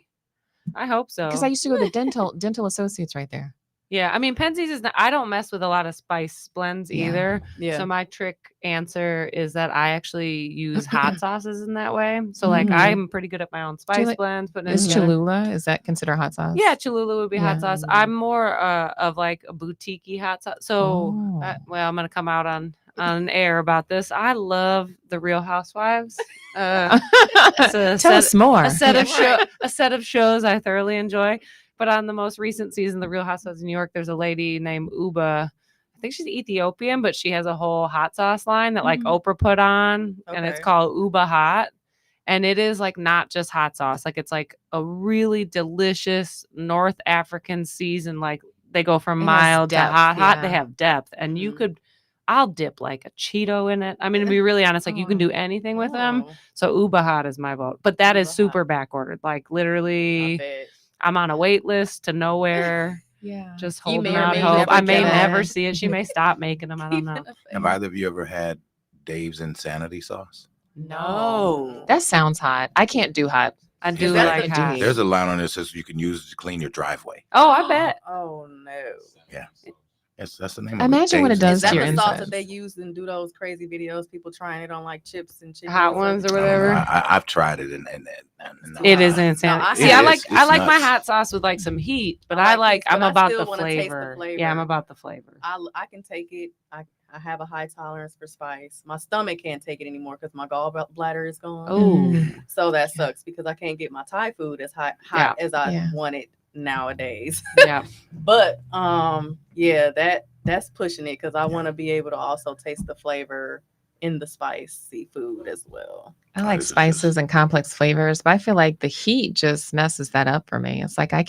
I hope so. Because I used to go to Dental Associates right there. Yeah, I mean, Penzies is not, I don't mess with a lot of spice blends either. Yeah. So my trick answer is that I actually use hot sauces in that way. So like I'm pretty good at my own spice blends. But is Cholula, is that considered hot sauce? Yeah, Cholula would be hot sauce. I'm more of like a boutique-y hot sauce. So I'm gonna come out on air about this. I love the Real Housewives. Tell us more. A set of shows I thoroughly enjoy. But on the most recent season, The Real Housewives of New York, there's a lady named Uba. I think she's Ethiopian, but she has a whole hot sauce line that like Oprah put on, and it's called Uba Hot. And it is like not just hot sauce. Like it's like a really delicious North African season. Like they go from mild to hot. They have depth. And I'll dip like a Cheeto in it. I mean, to be really honest, like you can do anything with them. So Uba Hot is my vote. But that is super back ordered. Like literally, I'm on a wait list to nowhere. Just holding out hope. I may never see it. She may stop making them. I don't know. Have either of you ever had Dave's Insanity sauce? No. That sounds hot. I can't do hot. I do like hot. There's a line on this that says you can use it to clean your driveway. Oh, I bet. Oh no. Yeah. Yes, that's the name. Imagine what it does to your insides. Is that the sauce that insides. they use and do those crazy videos? People trying it on like chips and chicken. Hot ones or whatever. I've tried it and it is insane. No, See, I like my hot sauce with like some heat, but I'm about the flavor. Yeah, I'm about the flavor. I can take it. I have a high tolerance for spice. My stomach can't take it anymore because my gallbladder is gone. Oh, so that sucks because I can't get my Thai food as hot as I want it nowadays. Yeah. But that's pushing it because I want to be able to also taste the flavor in the spicy food as well. I like spices and complex flavors, but I feel like the heat just messes that up for me. It's like I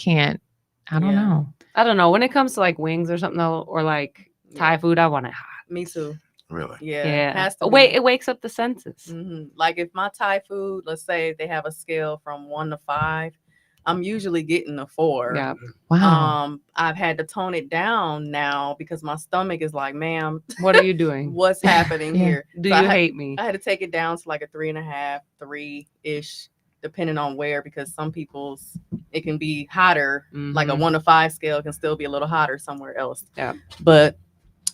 don't know. I don't know. When it comes to like wings or something though, or like Thai food, I want it hot. Me too. Really? Yeah. It has to it wakes up the senses. Like if my Thai food, let's say they have a scale from 1 to 5, I'm usually getting a 4. Yeah. Wow. I've had to tone it down now because my stomach is like, ma'am, what are you doing? What's happening here? Do you hate me? I had to take it down to like a 3.5, 3-ish, depending on where, because some people's it can be hotter. Like a 1 to 5 scale can still be a little hotter somewhere else. Yeah. But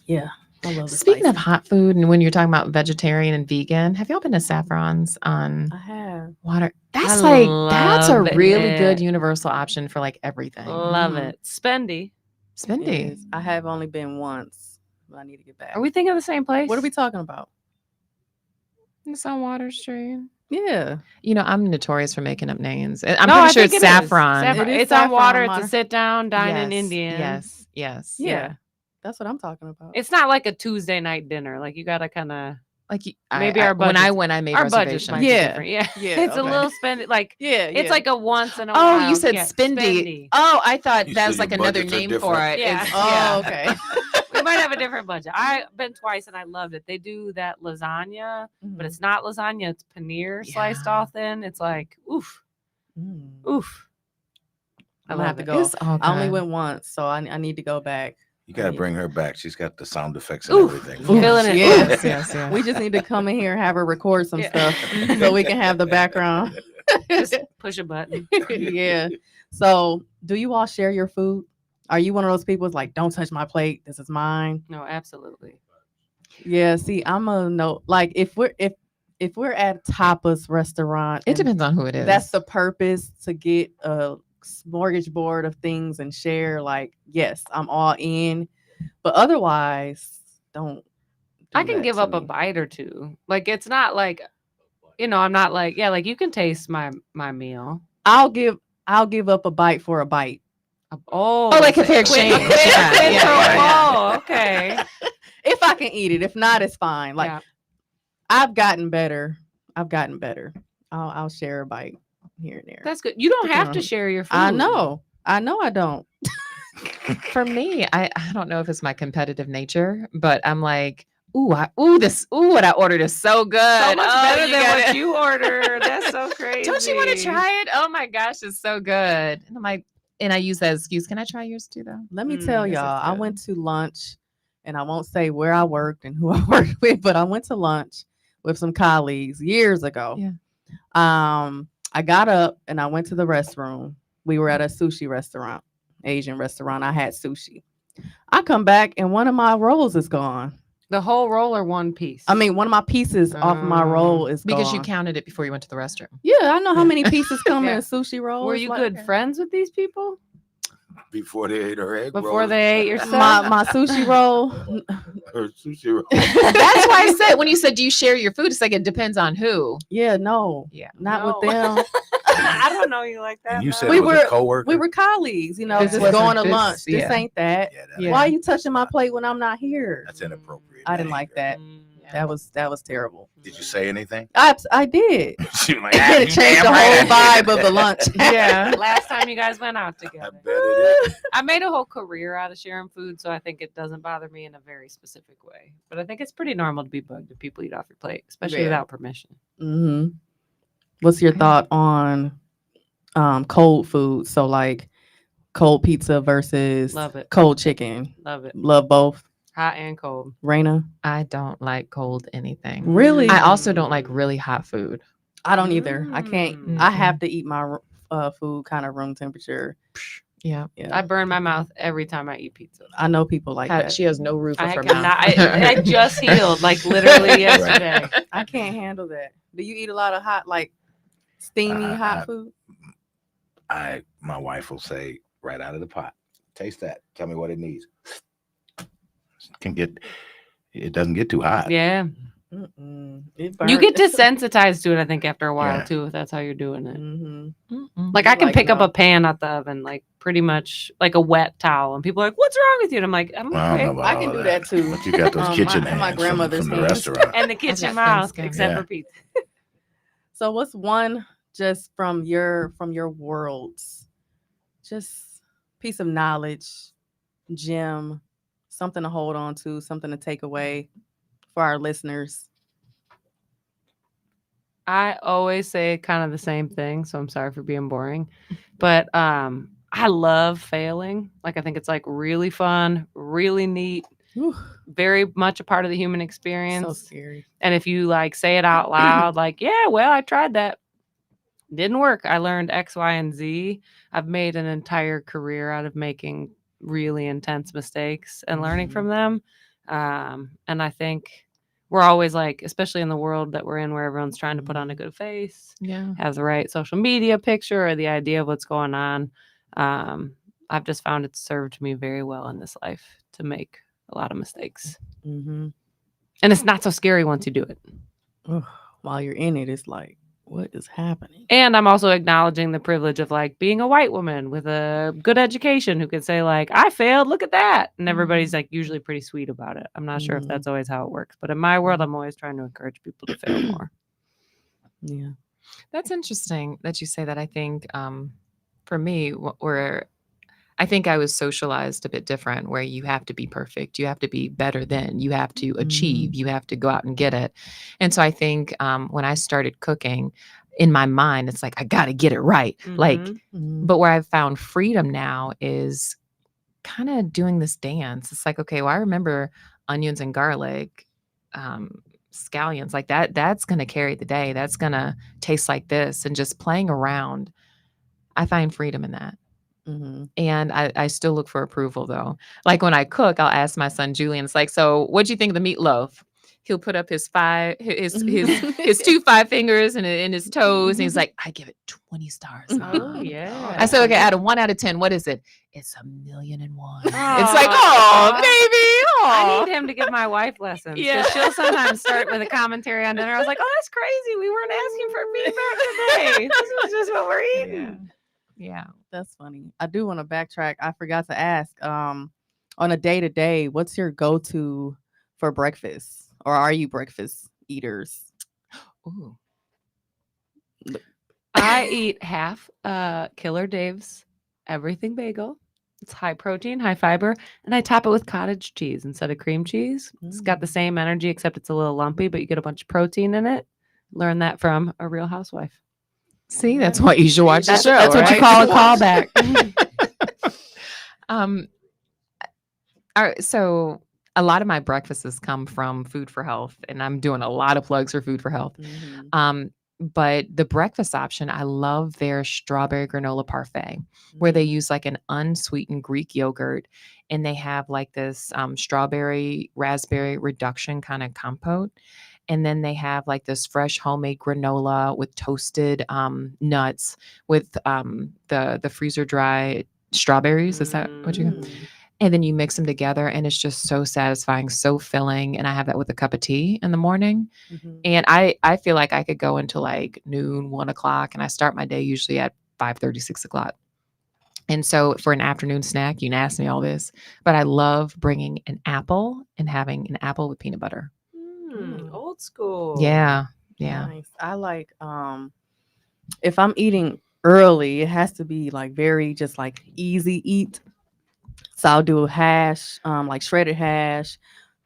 yeah. I love the Speaking of spicy. hot food, and when you're talking about vegetarian and vegan, have y'all been to Saffron's on I have. Water? That's I a love really it. good universal option for like everything. Love it. Spendy. Spendy. I have only been once, but I need to get back. Are we thinking of the same place? What are we talking about? It's on Water Street. Yeah. You know, I'm notorious for making up names. I'm No, I pretty sure think it's it is. saffron. It is It's on water. saffron It's water. a sit down, dine in Yes, Indian. Yes, yes. Yeah. Yeah. That's what I'm talking about. It's not like a Tuesday night dinner. Like you gotta kind of Like maybe I, our when I budgets- went, I made our budgets reservations. might be Yeah. different. Yeah, Yeah, it's a okay. little spend like yeah. it's like a once in a Oh, while. you said yeah, spendy. Oh, I thought You that's said like your another budgets are name for different. it. Yeah. It's- Oh, okay. We might have a different budget. I've been twice and I loved it. They do that lasagna, but it's not lasagna. It's paneer sliced Yeah. all thin. It's like oof, oof. I I'm gonna have love to it. go. It's all I only good. went once, so I need to go back. You gotta bring her back. She's got the sound effects and Oof. everything. Oof. Feeling it. Yes. yes. We just need to come in here and have her record some Yeah. stuff so we can have the background. Just push a button. Yeah. So, do you all share your food? Are you one of those people who's like, don't touch my plate, this is mine? No, absolutely. Yeah. See, I'm a no. Like, if we're at a tapas restaurant, It and depends on who it is. that's the purpose, to get a smorgasbord of things and share. Like, yes, I'm all in, but otherwise, don't. I do can that give to up a me. bite or two. Like it's not like, I'm not like like you can taste my meal. I'll give up a bite for a bite. Oh, like a fair quick- exchange. quick- Yeah, quick yeah, throw- yeah. Oh, okay. If I can eat it, if not, it's fine. Like, Yeah. I've gotten better. I'll share a bite here and there. That's good. You don't have to Mhm. share your food. I know I don't. For me, I don't know if it's my competitive nature, but I'm like, what I ordered is so good. So much Oh, better than what gotta- you ordered. That's so crazy. Don't you want to try it? Oh my gosh, it's so good. And I'm like, and I use that as excuse. Can I try yours too, though? Let me tell this is y'all, I good. went to lunch, and I won't say where I worked and who I worked with, but I went to lunch with some colleagues years ago. Yeah. I got up and I went to the restroom. We were at a sushi restaurant, Asian restaurant. I had sushi. I come back and one of my rolls is gone. The whole roll or one piece? I mean, one of my pieces off of my roll is Because you gone. counted it before you went to the restroom. Yeah, I know how many pieces come in Yeah. a sushi roll. were It's you like- good friends with these people Before they ate her egg before rolls, they ate your stuff? My sushi roll. her sushi roll. That's why I said when you said, do you share your food? It's like it depends on who. Yeah, no, Yeah. not No. with them. I don't know you like that. And you no. said We it was were- a coworker. We were colleagues, you know, This just wasn't going to this- lunch. This yeah. ain't that. Yeah, Yeah. Why are you touching my plate when I'm not here? That's inappropriate. I didn't like that. Mm. That was terrible. Did you say anything? I did. She was like, It changed the whole vibe of the lunch. Yeah. Last time you guys went out I together. bet it is. I made a whole career out of sharing food, so I think it doesn't bother me in a very specific way. But I think it's pretty normal to be bugged if people eat off your plate, especially Yeah. without permission. hmm What's your thought on cold food? So like cold pizza versus Love it. cold chicken. Love it. Love both. Hot and cold. Raina? I don't like cold anything. Really? I also don't like really hot food. I don't either. I can't. Mm. I have to eat my food kind of room temperature. Yeah. Yeah. I burn my mouth every time I eat pizza. I know people like that. She has no roof of I her cannot. mouth. I just healed, like literally yesterday. I can't handle that. Do you eat a lot of hot, like steamy hot food? My wife will say right out of the pot, taste that. Tell me what it needs. It doesn't get too hot. Yeah, Mm-mm. It you get burnt. desensitized to it. I think after a while Yeah. too, if that's how you're doing it. Mhm. Mm-mm. Like I can Like, pick up no. a pan out the oven, like pretty much like a wet towel, and people are like, "What's wrong with you?" And I'm like, "I'm Well, I don't okay." know about I all can of do that too. But you got those kitchen my hands grandmother's from the hands. restaurant. And the kitchen got mouth, thin skin. except Yeah. for pizza. So what's one just from your worlds, just piece of knowledge, gem, something to hold on to, something to take away for our listeners? I always say kind of the same thing, so I'm sorry for being boring. But I love failing. Like I think it's like really fun, really neat, Whew, very much a part of the human so experience. scary. And if you like say it out loud, like, yeah, well, I tried that. Didn't work. I learned X, Y, and Z. I've made an entire career out of making really intense mistakes and learning from them. And I think we're always like, especially in the world that we're in where everyone's trying to put on a good face, Yeah. has the right social media picture or the idea of what's going on. I've just found it's served me very well in this life to make a lot of mistakes. Mm-hmm. And it's not so scary once you do it. While you're in it, it's like, What is happening? And I'm also acknowledging the privilege of like being a white woman with a good education who could say like, I failed, look at that. And everybody's like usually pretty sweet about it. I'm not sure if Mhm. that's always how it works, but in my world, I'm always trying to encourage people to fail more. Yeah. That's interesting that you say that. I think for me, where I think I was socialized a bit different, where you have to be perfect, you have to be better than, you have to achieve, you have to go out and get it. And so I think when I started cooking, in my mind, it's like I got to get it right. Like, Mhm. but where I've found freedom now is kind of doing this dance. It's like, okay, well, I remember onions and garlic, scallions like that. That's going to carry the day. That's going to taste like this. And just playing around, I find freedom in that. Mhm. And I still look for approval though. Like when I cook, I'll ask my son Julian, it's like, so what'd you think of the meatloaf? He'll put up his 2 5 fingers and his toes. And he's like, I give it 20 stars, Mom. Oh, yeah. I said, okay, out of 1 out of 10, what is it? It's 1,000,001. It's like, Aw. oh, baby. I need him to give my wife lessons. Yeah. Yeah. She'll sometimes start with a commentary on dinner. I was like, oh, that's crazy. We weren't asking for feedback today. This was just what we're eating. Yeah. That's funny. I do want to backtrack. I forgot to ask. On a day-to-day, what's your go-to for breakfast? Or are you breakfast eaters? Ooh. I eat half Killer Dave's everything bagel. It's high protein, high fiber, and I top it with cottage cheese instead of cream cheese. It's got the same energy, except it's a little lumpy, but you get a bunch of protein in it. Learn that from a Real Housewife. See, that's why you should watch the show. That's what you right? call a callback. So a lot of my breakfasts come from Food for Health, and I'm doing a lot of plugs for Food for Health. Mhm. But the breakfast option, I love their strawberry granola parfait, where they use like an unsweetened Greek yogurt, and they have like this strawberry raspberry reduction kind of compote. And then they have like this fresh homemade granola with toasted nuts with the freezer dry strawberries. Is that what you got? Mm. And then you mix them together, and it's just so satisfying, so filling. And I have that with a cup of tea in the morning. Mhm. And I feel like I could go into like noon, 1 o'clock, and I start my day usually at 5:30, 6 o'clock. And so for an afternoon snack, you can ask me all this, but I love bringing an apple and having an apple with peanut butter. Old school. Yeah. Yeah. Nice. I like if I'm eating early, it has to be like very just like easy eat. So I'll do a hash, like shredded hash,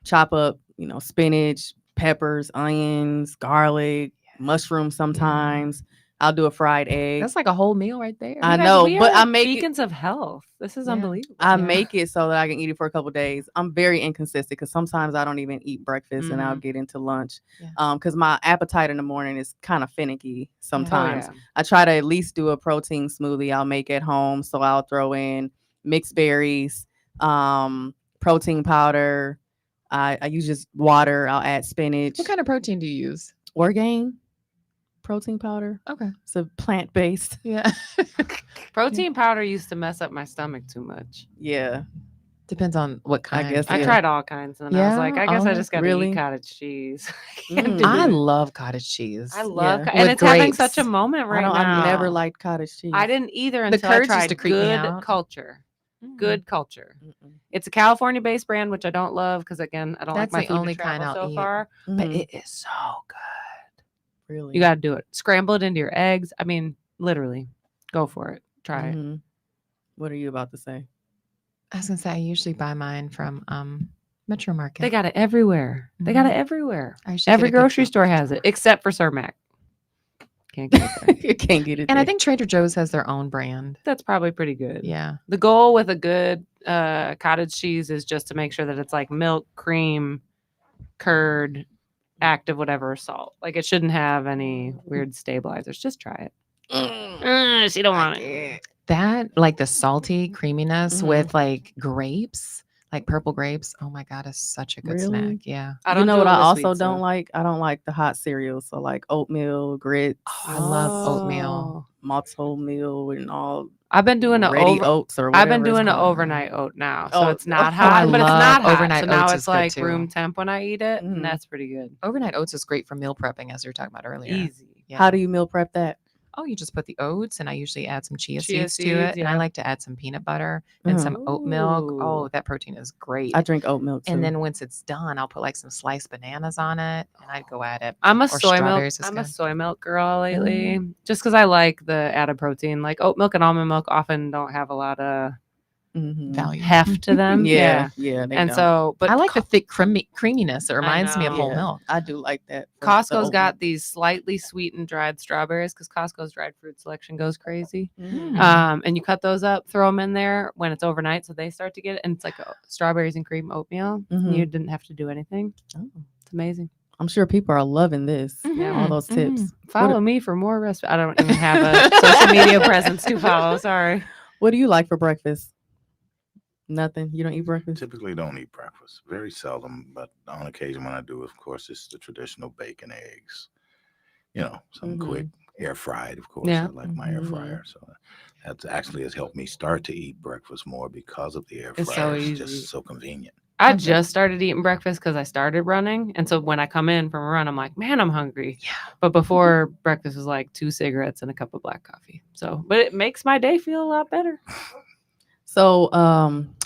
chop up, spinach, peppers, onions, garlic, mushrooms sometimes. I'll do a fried egg. That's like a whole meal right there. I You guys, know, we but are I make it, beacons of health. This is Yeah. unbelievable. I Yeah. make it so that I can eat it for a couple days. I'm very inconsistent because sometimes I don't even eat breakfast and I'll get into lunch. Yeah. Because my appetite in the morning is kind of finicky sometimes. Oh, yeah. I try to at least do a protein smoothie I'll make at home. So I'll throw in mixed berries, protein powder. I use just water. I'll add spinach. What kind of protein do you use? Orgain protein powder. Okay. It's a plant-based. Yeah. Protein powder used to mess up my stomach too much. Yeah. Depends on what kind. guess, I Yeah. tried all kinds, and then I was like, Yeah? I guess Oh, I just got to really? eat cottage cheese. I love cottage cheese. I love, Yeah. and With it's having such a grapes. moment right now. I've never liked cottage cheese. I didn't either The until I curds used tried to creep me Good out. Culture. Mm. Good Culture. Mm-mm. It's a California-based brand, which I don't love because, again, I don't That's like my the food only to kind travel I'll so eat. far. But Mhm. it is so good. Really. You got to do it. Scramble it into your eggs. I mean, literally, go for it. Try it. Mhm. What are you about to say? I was gonna say I usually buy mine from Metro Market. They got it everywhere. They got it Mhm. everywhere. I usually Every get a good grocery chunk. store has it, except for Cermak. Can't get it there. You can't get it. And I there. think Trader Joe's has their own brand. That's probably pretty good. Yeah. The goal with a good cottage cheese is just to make sure that it's like milk, cream, curd, active whatever, salt. Like it shouldn't have any weird stabilizers. Just try it. She don't want it. That like the salty creaminess Mhm. with like grapes, like purple grapes. Oh my god, is such a good Really? snack. Yeah. I You know do what it I with also sweet don't stuff. like? I don't like the hot cereals. So like oatmeal, grits, I love oatmeal. malts wholemeal, and all I've been doing an ready oats or whatever. I've been it's doing an called. overnight oat now, so Oh, it's not oh, hot, I but it's love not hot. overnight So now oats it's is good like too. room temp when I eat it, Mhm. and that's pretty good. Overnight oats is great for meal prepping, as you were talking about earlier. Easy. Yeah. How do you meal prep that? Oh, you just put the oats, and I usually add some chia Chia seeds to it. seeds, And I yeah. like to add some peanut butter and some oat milk. Oh, Ooh. that protein is great. I drink oat milk too. And then once it's done, I'll put like some sliced bananas on it, and I'd go at it. I'm a Or soy milk. strawberries is I'm a good. soy milk girl lately, just because I like the added protein. Like oat milk and almond milk often don't have a lot of Mhm. Value. heft to them. Yeah, yeah, they And don't. so, but I like the thick creaminess. It reminds me of know. whole Yeah, milk. I do like that. for the Costco's oat got these slightly sweetened dried strawberries because Costco's dried fruit selection goes crazy. milk. And you cut those up, throw them in there when it's overnight, so they start to get it. And it's like strawberries and cream oatmeal. Mhm. You didn't have to do anything. Oh. It's amazing. I'm sure people are loving this. Yeah, All those tips. Follow me for more recipes. I don't even have a social media presence to follow. Sorry. What do you like for breakfast? Nothing. You don't eat breakfast? Typically don't eat breakfast. Very seldom, but on occasion when I do, of course, it's the traditional bacon, eggs. Something quick, air fried, of course. Yeah. I like my air Mhm. fryer. So that actually has helped me start to eat breakfast more because of the air fryer. It's so It's easy. just so convenient. I Okay. just started eating breakfast because I started running. And so when I come in from a run, I'm like, man, I'm hungry. Yeah. But before breakfast was like 2 cigarettes and a cup of black coffee. So, but it makes my day feel a lot better. So,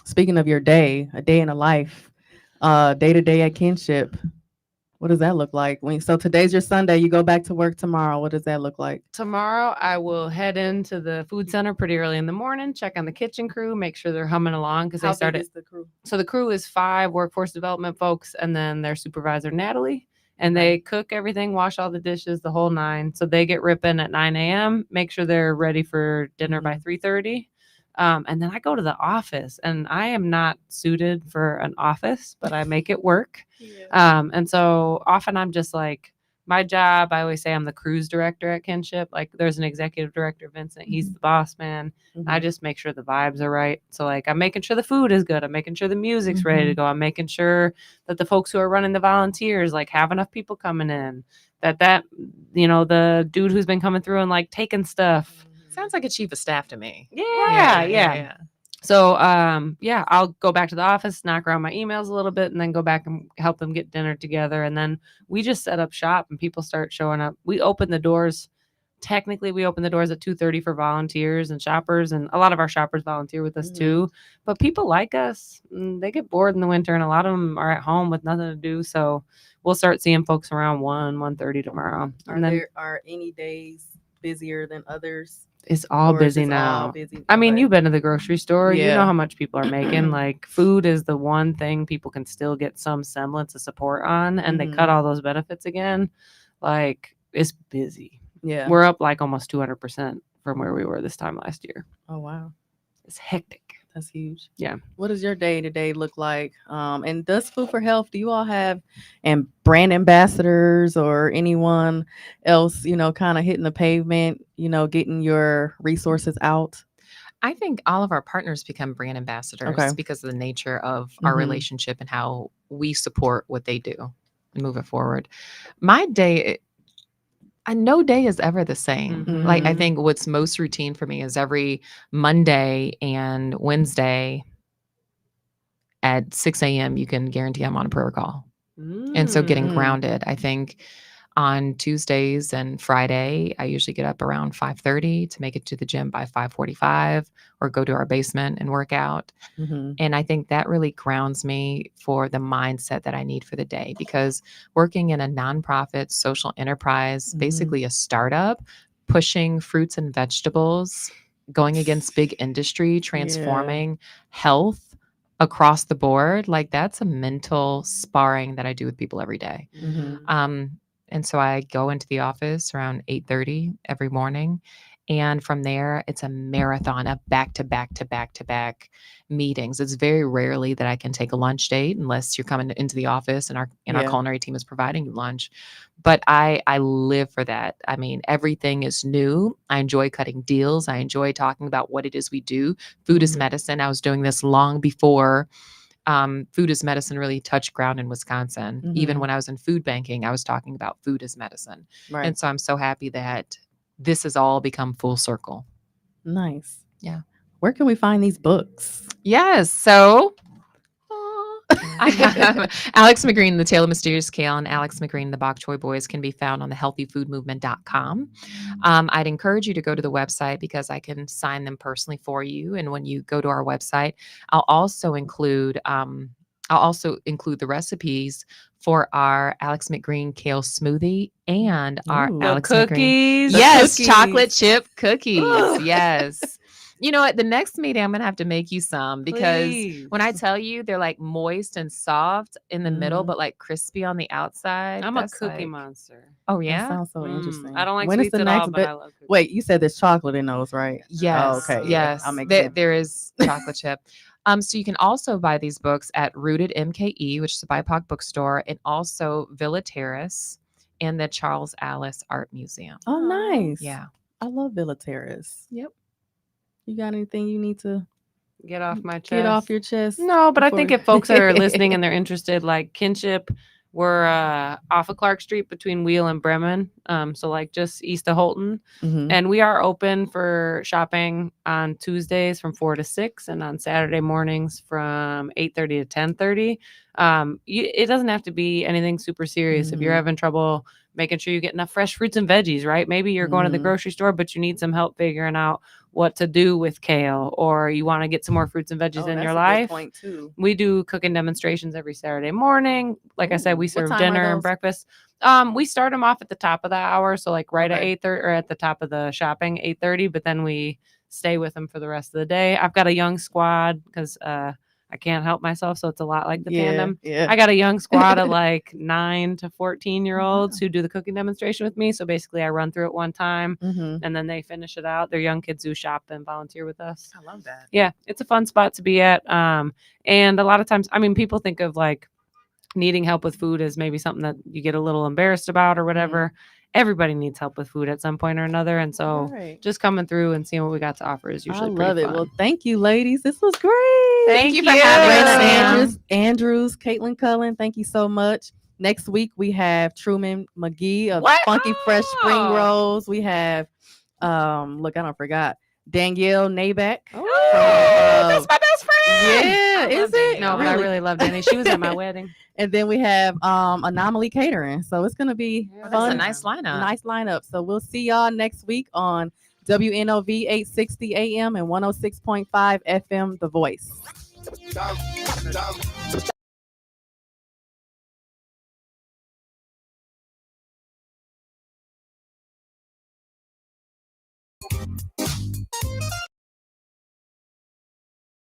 speaking of your day, a day in a life, day to day at Kinship, what does that look like? So today's your Sunday. You go back to work tomorrow. What does that look like? Tomorrow, I will head into the food center pretty early in the morning, check on the kitchen crew, make sure they're humming along because they started. the crew? So the crew is 5 workforce development folks and then their supervisor, Natalie. And they cook everything, wash all the dishes, the whole 9. So they get ripping at 9 a.m., make sure they're ready for dinner by 3:30. And then I go to the office, and I am not suited for an office, but I make it work. And so often I'm just like, my job, I always say I'm the cruise director at Kinship. Like there's an executive director, Vincent. He's the boss man. I just make sure the vibes are right. So like I'm making sure the food is good. I'm making sure the music's ready to go. I'm making sure that the folks who are running the volunteers like have enough people coming in. That the dude who's been coming through and like taking stuff. Sounds like a chief of staff to me. Yeah. So, I'll go back to the office, knock around my emails a little bit, and then go back and help them get dinner together. And then we just set up shop and people start showing up. We open the doors. Technically, we open the doors at 2:30 for volunteers and shoppers. And a lot of our shoppers volunteer with us too. But people like us. They get bored in the winter, and a lot of them are at home with nothing to do. So we'll start seeing folks around 1:30 tomorrow. Are any days busier than others? It's all Or is busy it now. all busy? I mean, Okay. you've been to the grocery store. You Yeah. know how much people are making. Like, food is the one thing people can still get some semblance of support on, and they cut all those benefits again. Like, it's busy. Yeah. We're up like almost 200% from where we were this time last year. Oh wow, It's hectic. that's huge. Yeah. What does your day to day look like? And does Food for Health? Do you all have brand ambassadors or anyone else? Kind of hitting the pavement. Getting your resources out. I think all of our partners become brand ambassadors Okay. because of the nature of our Mhm. relationship and how we support what they do and move it forward. My day, no day is ever the same. Like I Mhm. think what's most routine for me is every Monday and Wednesday at 6 a.m. you can guarantee I'm on a prayer call. And so getting Mm. grounded, I think on Tuesdays and Friday, I usually get up around 5:30 to make it to the gym by 5:45 or go to our basement and work out. Mhm. And I think that really grounds me for the mindset that I need for the day because working in a nonprofit social enterprise, Mhm. basically a startup, pushing fruits and vegetables, going against big industry, transforming health across the board, like that's a mental sparring that I do with people every day. Mhm. And so I go into the office around 8:30 every morning. And from there, it's a marathon of back to back to back to back meetings. It's very rarely that I can take a lunch date unless you're coming into the office and our Yeah. culinary team is providing you lunch. But I live for that. I mean, everything is new. I enjoy cutting deals. I enjoy talking about what it is we do. Food is Mhm. medicine. I was doing this long before food as medicine really touched ground in Wisconsin. Even Mhm. when I was in food banking, I was talking about food as medicine. Right. And so I'm so happy that this has all become full circle. Nice. Yeah. Where can we find these books? Yes. So Alex McGreen, the Tale of Mysterious Kale, and Alex McGreen, the Bok Choy Boys can be found on the healthyfoodmovement.com. I'd encourage you to go to the website because I can sign them personally for you. And when you go to our website, I'll also include the recipes for our Alex McGreen kale smoothie and our Ooh. The Alex McGreen. cookies. Yes, cookies. chocolate chip cookies. Ugh. Yes. You know what? The next meeting, I'm going to have to make you some because Please. when I tell you they're like moist and soft in the middle, Mhm. but like crispy on the outside. I'm a that's cookie like- monster. Oh, That yeah? sounds so interesting. I don't like When is sweets the at all, next but bit? I love cookies. Wait, you said there's chocolate in those, right? Yes. okay, yeah, Yes. I'll make sense. There is chocolate chip. So you can also buy these books at Rooted MKE, which is a BIPOC bookstore, and also Villa Terrace and the Charles Alice Art Museum. Oh, nice. Yeah. I love Villa Terrace. Yep. You got anything you need to Get off my chest. get off your chest? No, but I before think we- if folks are listening and they're interested, like Kinship, we're off of Clark Street between Wheel and Bremen. So like just east of Holton. Mhm. And we are open for shopping on Tuesdays from 4 to 6 and on Saturday mornings from 8:30 to 10:30. It doesn't have to be anything super serious. If you're Mhm. having trouble making sure you get enough fresh fruits and veggies, right? Maybe you're going to the Mhm. grocery store, but you need some help figuring out what to do with kale, or you want to get some more fruits and veggies Oh, in that's your a good life. point too. We do cooking demonstrations every Saturday morning. Like I said, Ooh, we what serve time are dinner and those? breakfast. We start them off at the top of the hour, so like right at Okay. 8:30 or at the top of the shopping 8:30. But then we stay with them for the rest of the day. I've got a young squad because I can't help myself, so it's a lot like the Yeah, tandem. yeah. I got a young squad of like 9 to 14-year-olds Wow. who do the cooking demonstration with me. So basically, I run through it one time Mhm. and then they finish it out. They're young kids who shop and volunteer with us. I love that. Yeah, it's a fun spot to be at. And a lot of times, I mean, people think of like needing help with food as maybe something that you get a little embarrassed about or whatever. Everybody needs help with food at some point or another. And so Right. just coming through and seeing what we got to offer is I usually love pretty it. fun. Well, thank you, ladies. This was great. Thank you for you. having Raina us, Sam. Andrews, Caitlin Cullen, thank you so much. Next week we have Truman McGee of What? Funky Fresh Spring Oh. Rolls. We have look, I don't forgot Danielle Nayback. Oh, that's my best friend. Yeah, I is love it? No, but I really love Danny. She was at my wedding. And then we have Anomaly Catering. So it's gonna be Yeah, That's fun. a nice lineup. Nice lineup. So we'll see y'all next week on WNOV 860 AM and 106.5 FM The Voice.